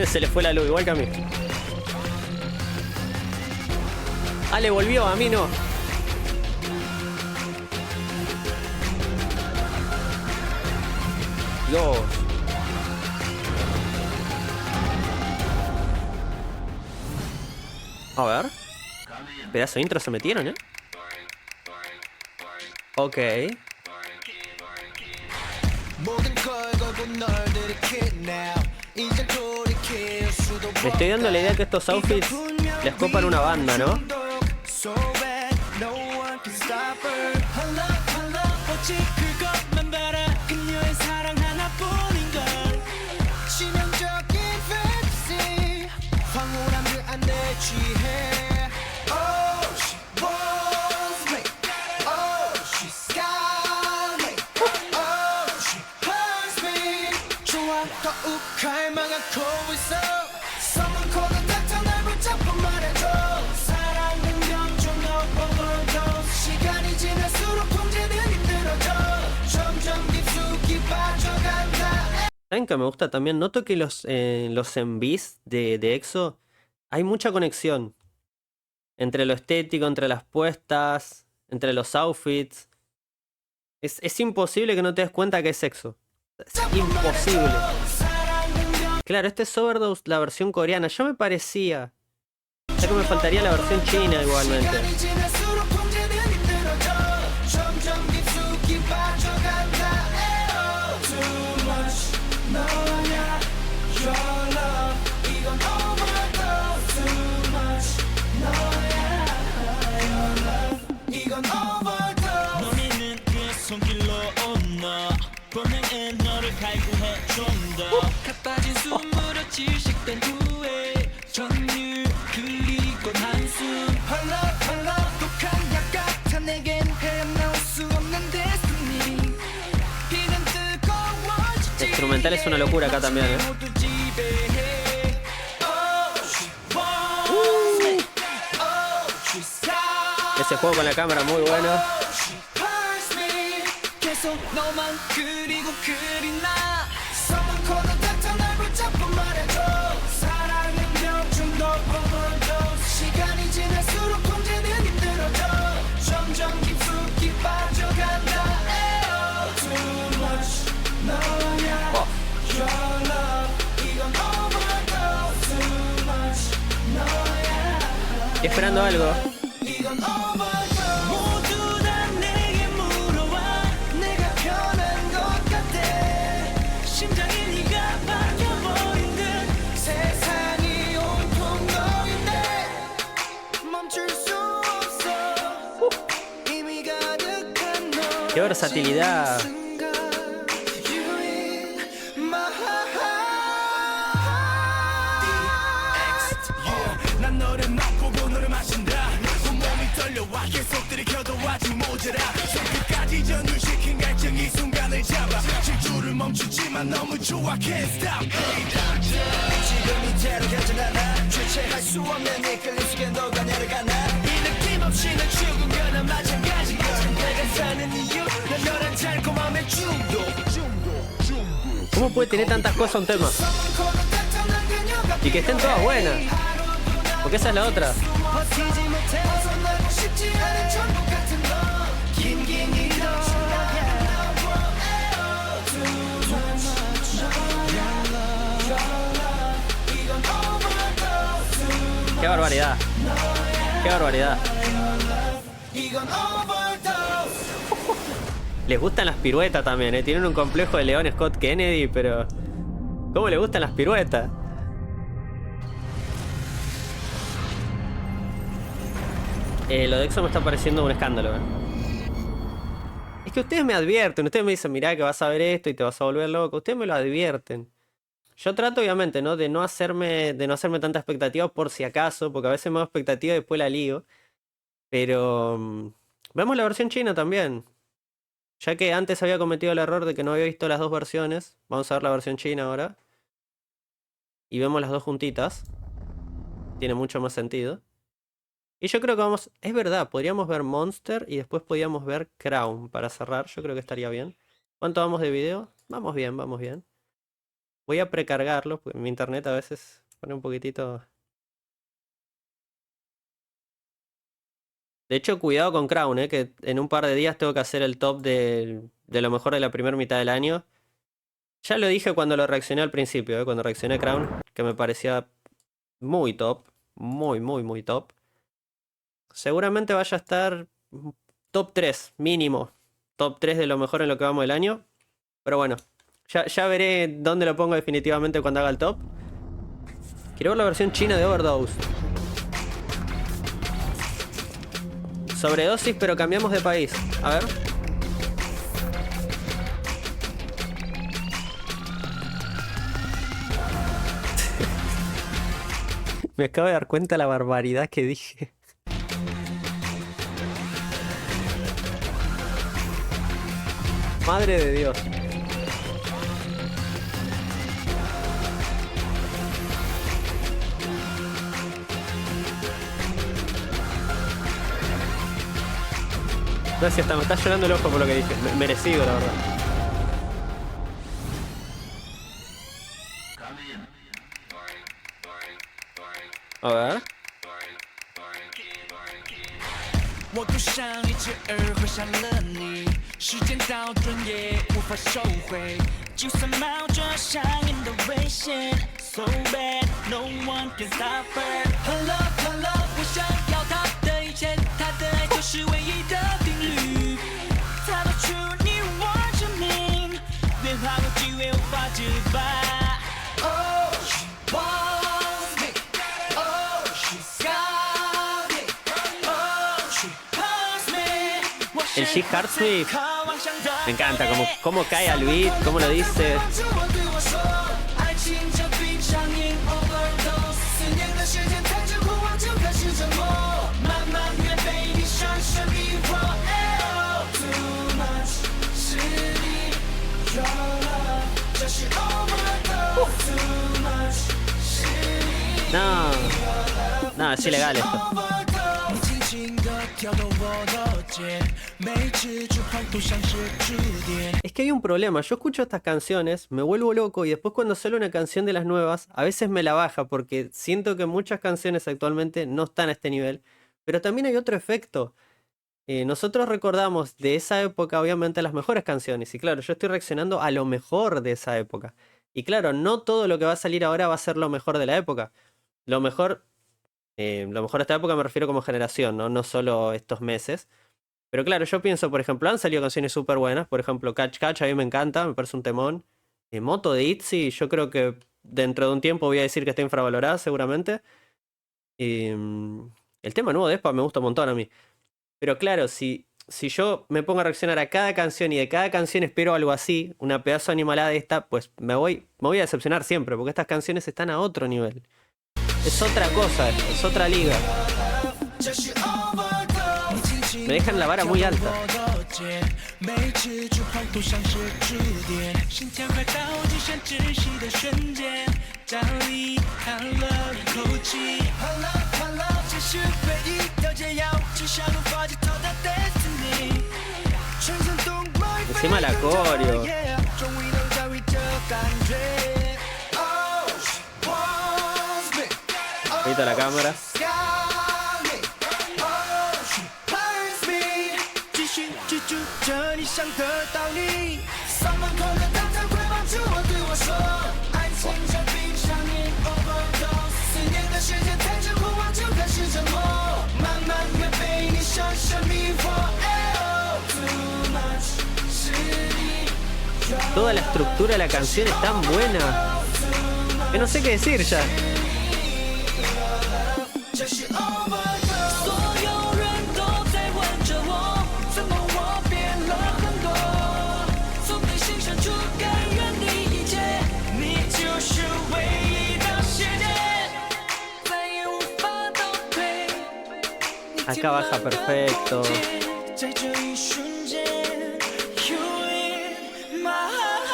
Se le fue la luz, igual que a mí. Ah, le volvió, a mí no. Dios. A ver. Pedazo de intro se metieron, ¿eh? Ok. Me estoy dando la idea que estos outfits les copan una banda, ¿no? ¿Saben que me gusta también? Noto que los envis de EXO hay mucha conexión entre lo estético, entre las puestas, entre los outfits. Es imposible que no te des cuenta que es EXO. Es imposible. Claro, este es Overdose, la versión coreana. Yo me parecía. Ya que me faltaría la versión china igualmente. El instrumental es una locura acá también, ¿eh? Ese juego con la cámara muy bueno. Esperando algo. Qué versatilidad. ¿Cómo puede tener tantas cosas un tema? Y que estén todas buenas. Porque esa es la otra. Qué barbaridad. Qué barbaridad. Les gustan las piruetas también, ¿eh? Tienen un complejo de León Scott Kennedy, pero... ¿cómo les gustan las piruetas? Lo de EXO me está pareciendo un escándalo, ¿eh? Es que ustedes me advierten, ustedes me dicen, mirá que vas a ver esto y te vas a volver loco. Ustedes me lo advierten. Yo trato, obviamente, ¿no? De no hacerme tanta expectativa por si acaso, porque a veces me hago expectativa y después la lío. Pero... vemos la versión china también. Ya que antes había cometido el error de que no había visto las dos versiones. Vamos a ver la versión china ahora. Y vemos las dos juntitas. Tiene mucho más sentido. Y yo creo que vamos... es verdad, podríamos ver Monster y después podríamos ver Crown para cerrar. Yo creo que estaría bien. ¿Cuánto vamos de video? Vamos bien, vamos bien. Voy a precargarlo, porque mi internet a veces pone un poquitito... De hecho, cuidado con Crown, que en un par de días tengo que hacer el top de lo mejor de la primera mitad del año. Ya lo dije cuando lo reaccioné al principio, cuando reaccioné a Crown, que me parecía muy top. Muy, muy, muy top. Seguramente vaya a estar top 3, mínimo. Top 3 de lo mejor en lo que vamos del año. Pero bueno, ya veré dónde lo pongo definitivamente cuando haga el top. Quiero ver la versión china de Overdose. Sobredosis, pero cambiamos de país. A ver. Me acabo de dar cuenta de la barbaridad que dije. Madre de Dios. Gracias, me está llorando el ojo por lo que dije. Merecido, la verdad. A ver. 我赌上一切而回上了你，时间倒转也无法收回，就算冒着上瘾的危险 ，So bad no one can stop her。Her love, her love， 我想要她的一切，她的爱就是唯一的定律。她到处你我证明，别怕过机会无法击败。Oh, she wants me. Oh, she's got me. Oh, she hurts me. El She Hearts Me. Me encanta cómo cae al beat, cómo lo dice. No, es ilegal esto. Es que hay un problema, yo escucho estas canciones, me vuelvo loco y después cuando sale una canción de las nuevas, a veces me la baja porque siento que muchas canciones actualmente no están a este nivel. Pero también hay otro efecto. Nosotros recordamos de esa época obviamente las mejores canciones y claro, yo estoy reaccionando a lo mejor de esa época. Y claro, no todo lo que va a salir ahora va a ser lo mejor de la época. Lo mejor de esta época me refiero como generación, no solo estos meses. Pero claro, yo pienso, por ejemplo, han salido canciones súper buenas. Por ejemplo, Catch Catch a mí me encanta, me parece un temón. Moto de ITZY, yo creo que dentro de un tiempo voy a decir que está infravalorada seguramente. El tema nuevo de aespa me gusta un montón a mí. Pero claro, si yo me pongo a reaccionar a cada canción y de cada canción espero algo así, una pedazo animalada de esta, pues me voy a decepcionar siempre, porque estas canciones están a otro nivel. Es otra cosa, es otra liga. Me dejan la vara muy alta. Encima la coreo. Ahorita la cámara. 继续记住这里，想得到你。校门口的大餐会帮助我对我说，爱情这闭上眼 overdose， 思念的时间太长，渴望就开始折磨，慢慢的被你深深迷惑。Too much 是你。 Toda la estructura de la canción es tan buena que no sé qué decir ya. 这是 overdose， 所有人都在问着我，怎么我变了很多？从内心深处感染你一切，你就是唯一的世界，再也无法倒退。 Acá baja perfecto. 在这一瞬间 ，You in my heart。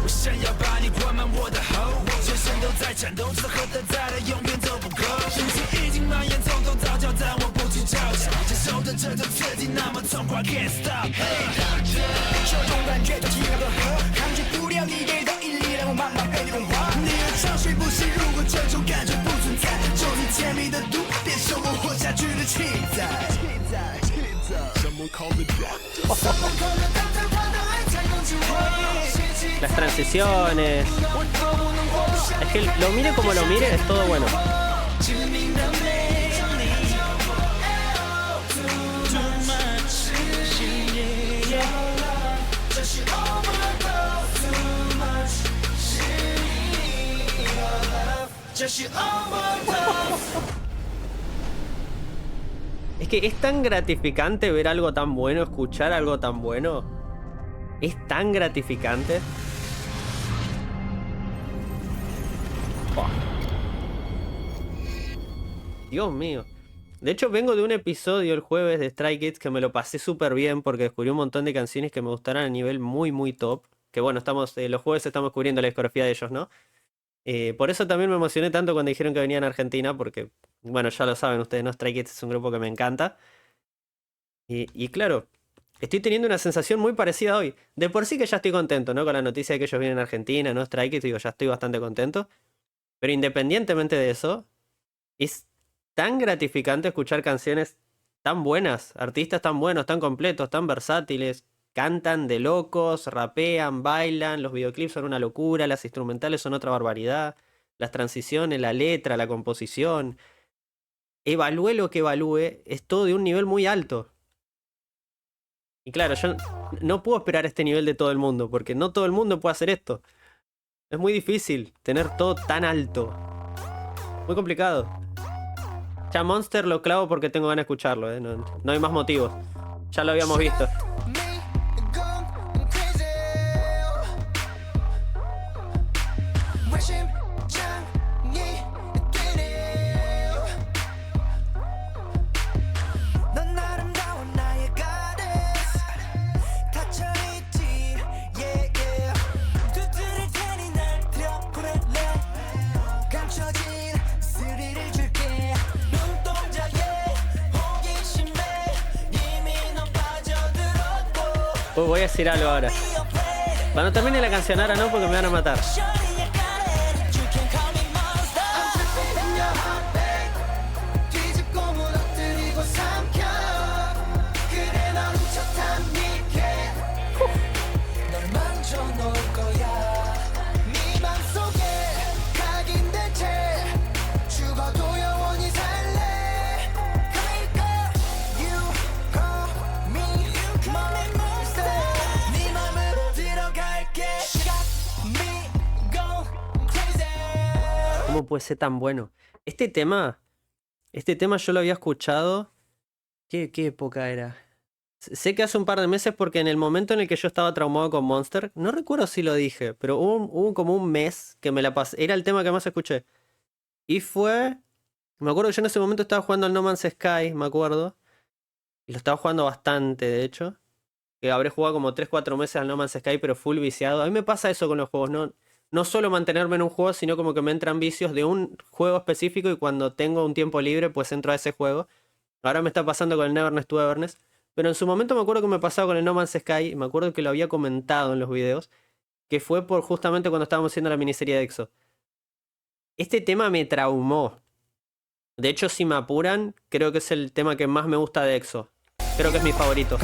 我想要把你灌满我的喉，全身都在颤抖，只喝的再来永远都不够。深情已经蔓延，从头到脚，但我不去嘲笑。接受的这种刺激那么痛快 ，Can't stop。这种感觉就像的河，抗拒不了你给的引力，让我慢慢被你融化。你的潮水不息，如果这种感觉不存在，就你甜蜜的毒，变成我活下去的气在。Las transiciones. Es que lo mire como lo mire, es todo bueno. Es que es tan gratificante ver algo tan bueno, escuchar algo tan bueno. Es tan gratificante. Buah. Dios mío. De hecho, vengo de un episodio el jueves de Stray Kids que me lo pasé súper bien porque descubrí un montón de canciones que me gustaron a nivel muy, muy top. Que bueno, los jueves estamos cubriendo la discografía de ellos, ¿no? Por eso también me emocioné tanto cuando dijeron que venían a Argentina porque, bueno, ya lo saben ustedes, ¿no? Stray Kids es un grupo que me encanta. Y claro, estoy teniendo una sensación muy parecida hoy. De por sí que ya estoy contento, ¿no? Con la noticia de que ellos vienen a Argentina, ¿no? Stray Kids, digo, ya estoy bastante contento. Pero independientemente de eso, es tan gratificante escuchar canciones tan buenas, artistas tan buenos, tan completos, tan versátiles. Cantan de locos, rapean, bailan, los videoclips son una locura, las instrumentales son otra barbaridad, las transiciones, la letra, la composición. Evalúe lo que evalúe, es todo de un nivel muy alto. Y claro, yo no puedo esperar este nivel de todo el mundo, porque no todo el mundo puede hacer esto. Es muy difícil tener todo tan alto. Muy complicado. Ya Monster lo clavo porque tengo ganas de escucharlo, ¿eh? No hay más motivos. Ya lo habíamos visto. Pues voy a decir algo ahora. Cuando termine la canción ahora no, porque me van a matar. ¿Cómo puede ser tan bueno? Este tema yo lo había escuchado. ¿Qué época era? Sé que hace un par de meses porque en el momento en el que yo estaba traumado con Monster, no recuerdo si lo dije, pero hubo como un mes que me la pasé. Era el tema que más escuché. Y fue... Me acuerdo que yo en ese momento estaba jugando al No Man's Sky, me acuerdo. Y lo estaba jugando bastante, de hecho. Que habré jugado como 3-4 meses al No Man's Sky, pero full viciado. A mí me pasa eso con los juegos, no solo mantenerme en un juego, sino como que me entran vicios de un juego específico y cuando tengo un tiempo libre, pues entro a ese juego. Ahora me está pasando con el Neverness to Everness. Pero en su momento me acuerdo que me pasaba con el No Man's Sky, y me acuerdo que lo había comentado en los videos. que fue por justamente cuando estábamos haciendo la miniserie de EXO. Este tema me traumó. De hecho, si me apuran, creo que es el tema que más me gusta de EXO. Creo que es mi favorito.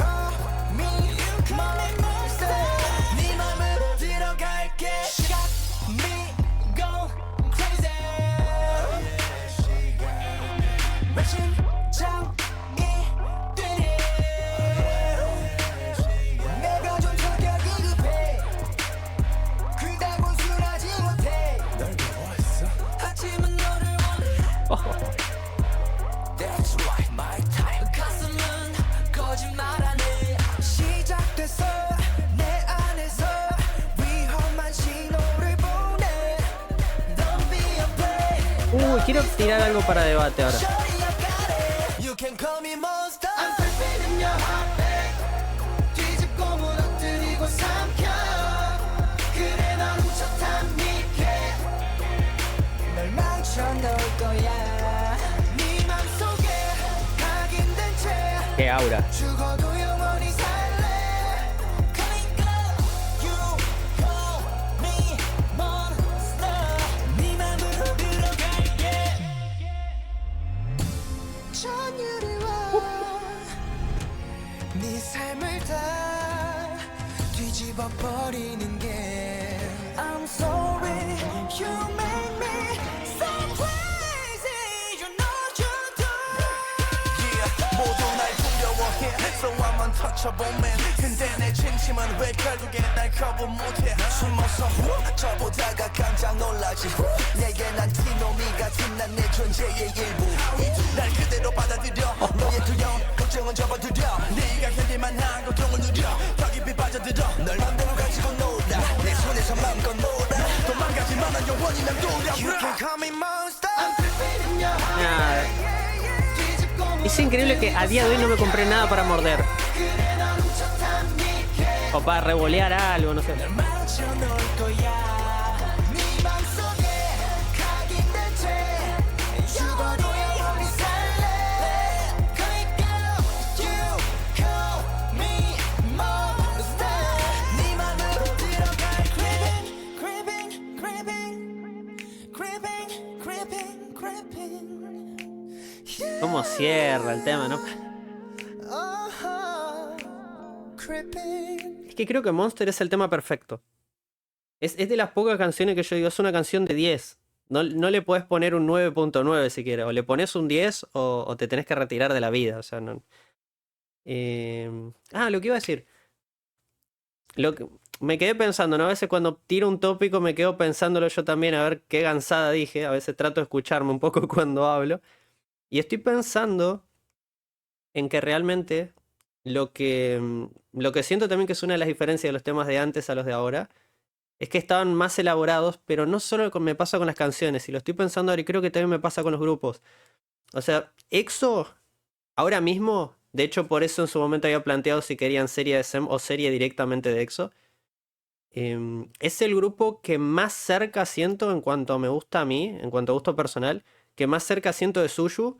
Quiero tirar algo para debate ahora. Qué aura. I'm sorry, you make me so crazy. You know you do. Yeah, 모두 날 두려워해. So I'm untouchable man. 근데 내 진심은 왜 결국에 날 거부 못해? 숨어서 저보다가 깜짝 놀라지. 내게 난 티노미 같은 난 내 존재의 일부. 날 그대로 받아들여. 너의 두려움 걱정은 접어들여. 네가 견딜만 한 고통을 누려. 더 깊이 빠져들어. 널 맘대로 가지고 놀아. 내 손에서 맘껏 놀아. 도망가지만 난 영원히 난 돌아와. You can call me monster. I'm creeping in your heart. Es increíble que a día de hoy no me compré nada para morder. O para revolear algo, no sé. ¿Cómo cierra el tema, no? Es que creo que Monster es el tema perfecto. Es de las pocas canciones que yo digo, es una canción de 10. No le podés poner un 9.9 si quieres. O le pones un 10 o te tenés que retirar de la vida. O sea, no. Lo que iba a decir. Me quedé pensando, ¿no? A veces cuando tiro un tópico me quedo pensándolo yo también, a ver qué gansada dije. A veces trato de escucharme un poco cuando hablo. Y estoy pensando en que realmente lo que siento también que es una de las diferencias de los temas de antes a los de ahora es que estaban más elaborados, pero no solo me pasa con las canciones, y lo estoy pensando ahora y creo que también me pasa con los grupos. O sea, EXO, ahora mismo, de hecho por eso en su momento había planteado si querían serie de SEM o serie directamente de EXO, es el grupo que más cerca siento en cuanto me gusta a mí, en cuanto a gusto personal, que más cerca siento de Suyu,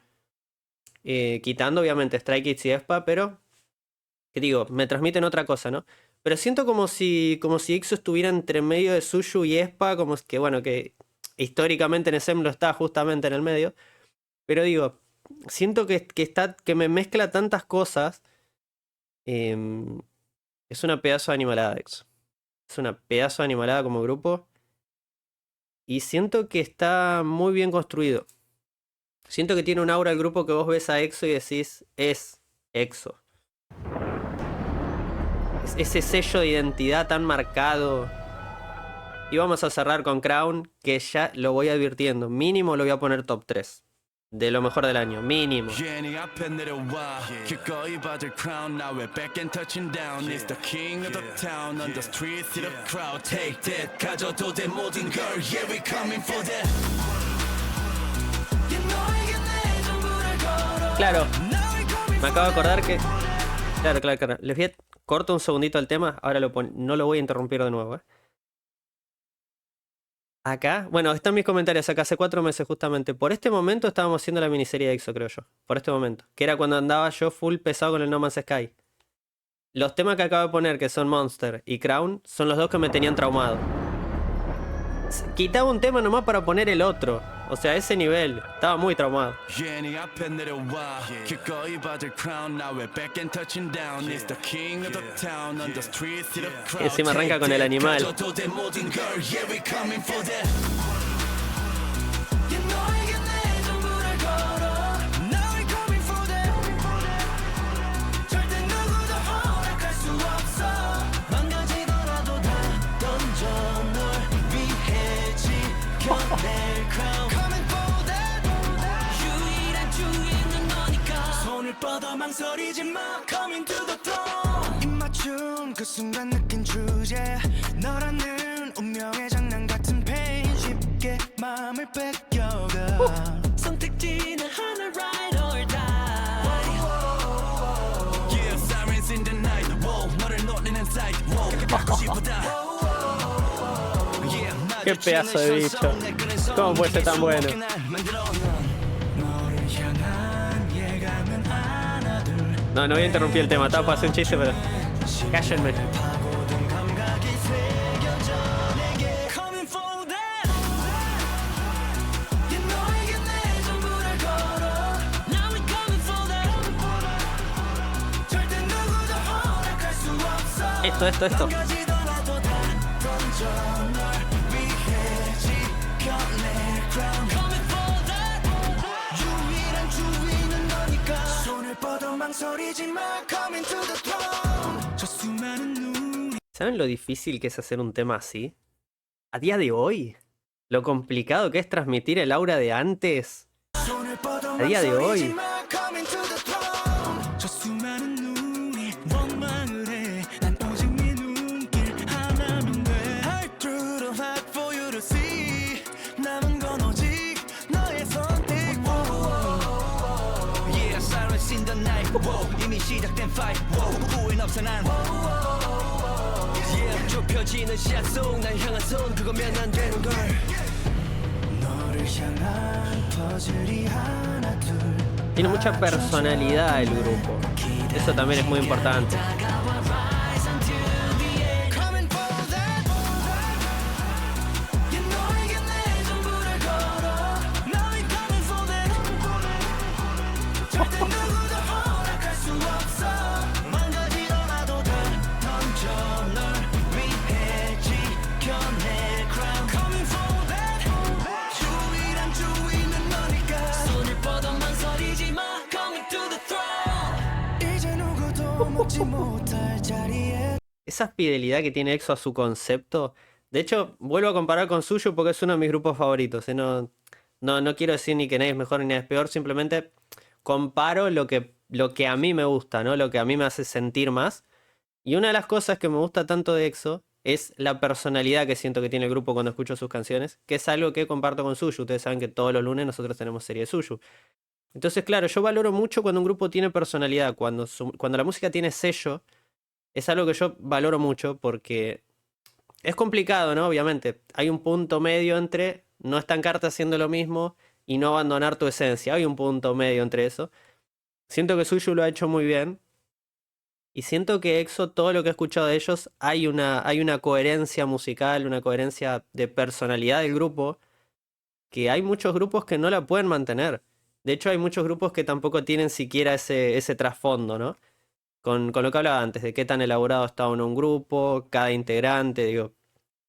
quitando obviamente Stray Kids y aespa, pero que digo, me transmiten otra cosa, ¿no? Pero siento como si EXO estuviera entre medio de Suyu y aespa, como que bueno, que históricamente en SM lo está justamente en el medio, pero digo, siento que me mezcla tantas cosas. Es una pedazo de animalada EXO. Es una pedazo de animalada como grupo. Y siento que está muy bien construido. Siento que tiene un aura el grupo que vos ves a EXO y decís, es EXO. Ese sello de identidad tan marcado. Y vamos a cerrar con Crown, que ya lo voy advirtiendo. Mínimo lo voy a poner top 3. De lo mejor del año, mínimo. Claro, me acabo de acordar que... Claro. Les voy a... Corto un segundito el tema, ahora no lo voy a interrumpir de nuevo. Acá, bueno, están mis comentarios acá hace 4 meses justamente. Por este momento estábamos haciendo la miniserie de EXO, creo yo. Por este momento. Que era cuando andaba yo full pesado con el No Man's Sky. los temas que acabo de poner, que son Monster y Crown, son los dos que me tenían traumado. Quitaba un tema nomás para poner el otro. O sea, a ese nivel. Estaba muy traumado. Y encima arranca con el animal. 입맞춤 그 순간 느낀 주제 너라는 운명의 장난 같은 pain 쉽게 마음을 뺏겨가 선택지는 하나 right or die Yeah sirens in the night Whoa 너를 노리는 sight Whow 갖고 싶다 Qué pedazo de bicho. ¿Cómo puede ser tan bueno? No voy a interrumpir el tema. Estaba para hacer un chiste, pero... Cállenme. Esto. ¿Saben lo difícil que es hacer un tema así? A día de hoy, lo complicado que es transmitir el aura de antes. A día de hoy. 이미 시작된 fight 후회는 없어 난 Yeah 좁혀지는 시야 속 날 향한 손 그거면 안 되는 걸 너를 향한 퍼즐이 하나 둘 Tiene mucha personalidad el grupo. Eso también es muy importante. Esa fidelidad que tiene EXO a su concepto. De hecho, vuelvo a comparar con Suyo porque es uno de mis grupos favoritos. No quiero decir ni que nadie es mejor ni nadie es peor. Simplemente comparo lo que a mí me gusta, ¿no? Lo que a mí me hace sentir más. Y una de las cosas que me gusta tanto de EXO es la personalidad que siento que tiene el grupo cuando escucho sus canciones. Que es algo que comparto con Suyo. Ustedes saben que todos los lunes nosotros tenemos serie de Suyo. Entonces, claro, yo valoro mucho cuando un grupo tiene personalidad. Cuando la música tiene sello. Es algo que yo valoro mucho porque es complicado, ¿no? Obviamente. Hay un punto medio entre no estancarte haciendo lo mismo y no abandonar tu esencia. Hay un punto medio entre eso. Siento que Suyu lo ha hecho muy bien. Y siento que EXO, todo lo que he escuchado de ellos, hay una coherencia musical, una coherencia de personalidad del grupo, que hay muchos grupos que no la pueden mantener. De hecho, hay muchos grupos que tampoco tienen siquiera ese trasfondo, ¿no? Con lo que hablaba antes, de qué tan elaborado está un grupo, cada integrante, digo.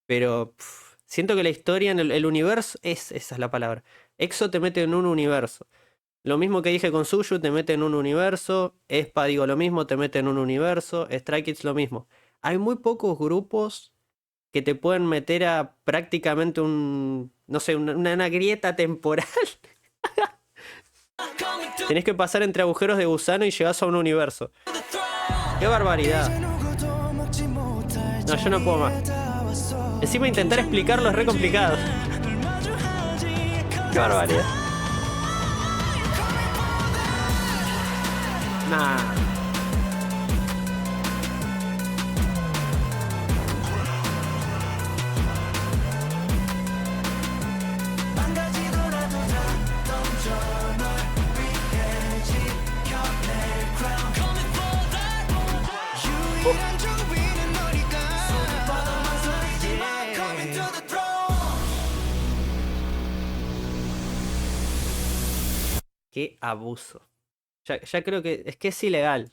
Pero siento que la historia en el universo, esa es la palabra. EXO te mete en un universo. Lo mismo que dije con Suyu, te mete en un universo. Aespa, digo lo mismo, te mete en un universo. Stray Kids lo mismo. Hay muy pocos grupos que te pueden meter a prácticamente una grieta temporal. Tenés que pasar entre agujeros de gusano y llegás a un universo. ¡Qué barbaridad! No, yo no puedo más. Encima intentar explicarlo es re complicado. ¡Qué barbaridad! Nah. 난 주위는 너니까 손을 뻗어 망설이지 마 Coming to the throne Qué abuso. Ya creo que es ilegal.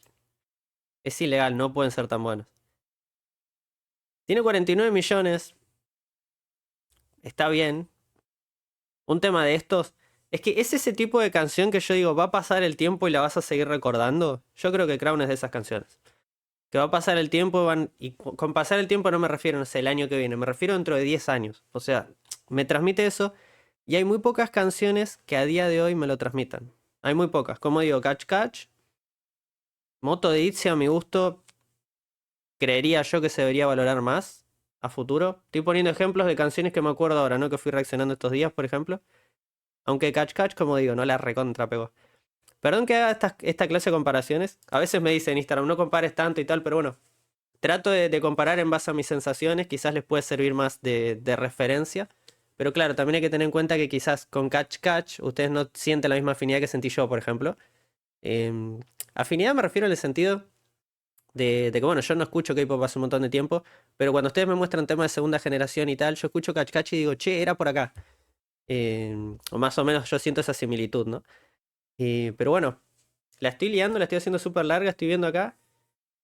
Es ilegal, no pueden ser tan buenos. Tiene 49 millones. Está bien. Un tema de estos. Es que es ese tipo de canción que yo digo, va a pasar el tiempo y la vas a seguir recordando. Yo creo que Crown es de esas canciones. Que va a pasar el tiempo y con pasar el tiempo no me refiero, no sé, el año que viene. Me refiero dentro de 10 años. O sea, me transmite eso. Y hay muy pocas canciones que a día de hoy me lo transmitan. Hay muy pocas. Como digo, Catch Catch. Moto de Itzy a mi gusto. Creería yo que se debería valorar más a futuro. Estoy poniendo ejemplos de canciones que me acuerdo ahora, ¿no? Que fui reaccionando estos días, por ejemplo. Aunque Catch Catch, como digo, no la recontra pegó. Perdón que haga esta clase de comparaciones. A veces me dicen en Instagram, no compares tanto y tal, pero bueno. Trato de comparar en base a mis sensaciones. Quizás les puede servir más de referencia. Pero claro, también hay que tener en cuenta que quizás con Catch Catch ustedes no sienten la misma afinidad que sentí yo, por ejemplo. Afinidad me refiero en el sentido de que, bueno, yo no escucho K-pop hace un montón de tiempo, pero cuando ustedes me muestran temas de segunda generación y tal, yo escucho Catch Catch y digo, che, era por acá. O más o menos yo siento esa similitud, ¿no? Pero bueno, la estoy liando, la estoy haciendo súper larga, estoy viendo acá.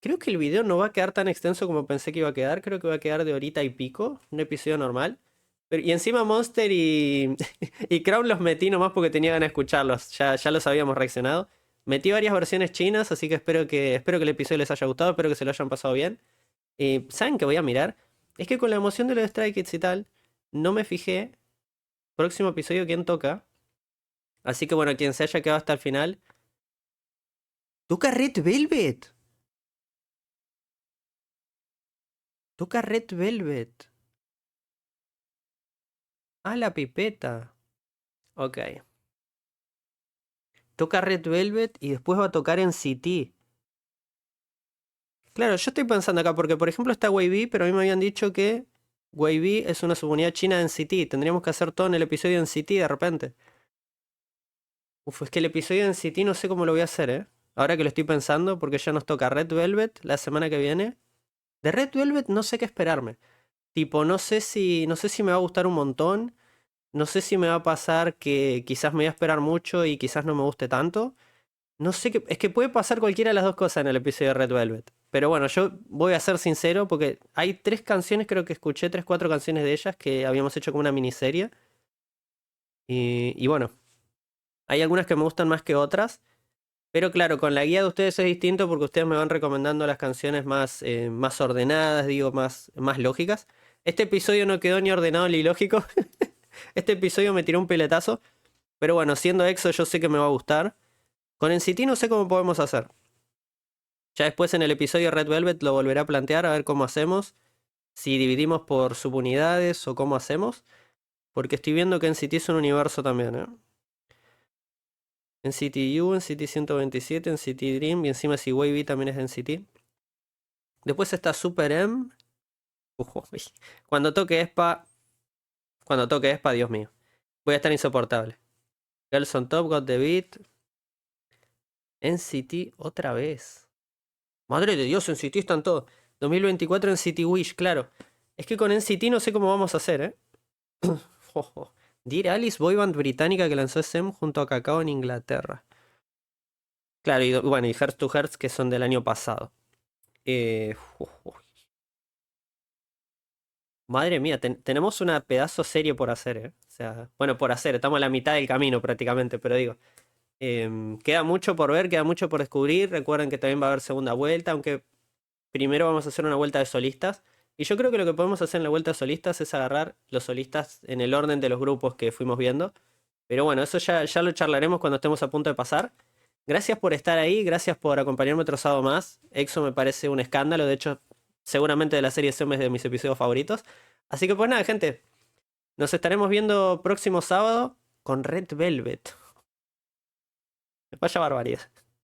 Creo que el video no va a quedar tan extenso como pensé que iba a quedar, creo que va a quedar de horita y pico, un episodio normal. Y encima Monster y, y Crown los metí nomás porque tenía ganas de escucharlos, ya los habíamos reaccionado. Metí varias versiones chinas, así que espero que el episodio les haya gustado, espero que se lo hayan pasado bien. ¿Saben qué voy a mirar? Es que con la emoción de los Stray Kids y tal, no me fijé. Próximo episodio, ¿quién toca? Así que bueno, quien se haya quedado hasta el final. ¡Toca Red Velvet! ¡Toca Red Velvet! ¡Ah, la pipeta! Ok. Toca Red Velvet y después va a tocar NCT. Claro, yo estoy pensando acá, porque por ejemplo está Wavy, pero a mí me habían dicho que Wavy es una subunidad china de NCT. Tendríamos que hacer todo en el episodio de NCT de repente. Uf, es que el episodio de NCT no sé cómo lo voy a hacer, ¿eh? Ahora que lo estoy pensando, porque ya nos toca Red Velvet la semana que viene. De Red Velvet no sé qué esperarme. Tipo, no sé si me va a gustar un montón. No sé si me va a pasar que quizás me voy a esperar mucho y quizás no me guste tanto. No sé qué. Es que puede pasar cualquiera de las dos cosas en el episodio de Red Velvet. Pero bueno, yo voy a ser sincero porque hay 3 canciones, creo que escuché 3, 4 canciones de ellas que habíamos hecho como una miniserie. Y bueno, hay algunas que me gustan más que otras. Pero claro, con la guía de ustedes es distinto porque ustedes me van recomendando las canciones más ordenadas, digo, más lógicas. Este episodio no quedó ni ordenado ni lógico. Este episodio me tiró un piletazo. Pero bueno, siendo EXO yo sé que me va a gustar. Con NCT no sé cómo podemos hacer. Ya después en el episodio Red Velvet lo volveré a plantear a ver cómo hacemos. Si dividimos por subunidades o cómo hacemos. Porque estoy viendo que NCT es un universo también, ¿eh? NCT U, NCT 127, NCT Dream y encima si Wavy también es de NCT. Después está Super M. Uy. Cuando toque Espa, Dios mío. Voy a estar insoportable. Girls on Top, Got the Beat. NCT otra vez. Madre de Dios, NCT están todos. 2024 NCT Wish, claro. Es que con NCT no sé cómo vamos a hacer, ¿eh? Dear Alice, boyband británica que lanzó SM junto a Kakao en Inglaterra. Claro, y bueno, y Hearts to Hearts que son del año pasado. Madre mía, tenemos una pedazo serie por hacer, ¿eh? O sea, bueno, por hacer, estamos a la mitad del camino prácticamente, pero digo. Queda mucho por ver, queda mucho por descubrir. Recuerden que también va a haber segunda vuelta, aunque primero vamos a hacer una vuelta de solistas. Y yo creo que lo que podemos hacer en la vuelta de solistas es agarrar los solistas en el orden de los grupos que fuimos viendo. Pero bueno, eso ya lo charlaremos cuando estemos a punto de pasar. Gracias por estar ahí, gracias por acompañarme otro sábado más. EXO me parece un escándalo, de hecho, seguramente de la serie SM es de mis episodios favoritos. Así que pues nada, gente. Nos estaremos viendo próximo sábado con Red Velvet. Vaya barbaridad.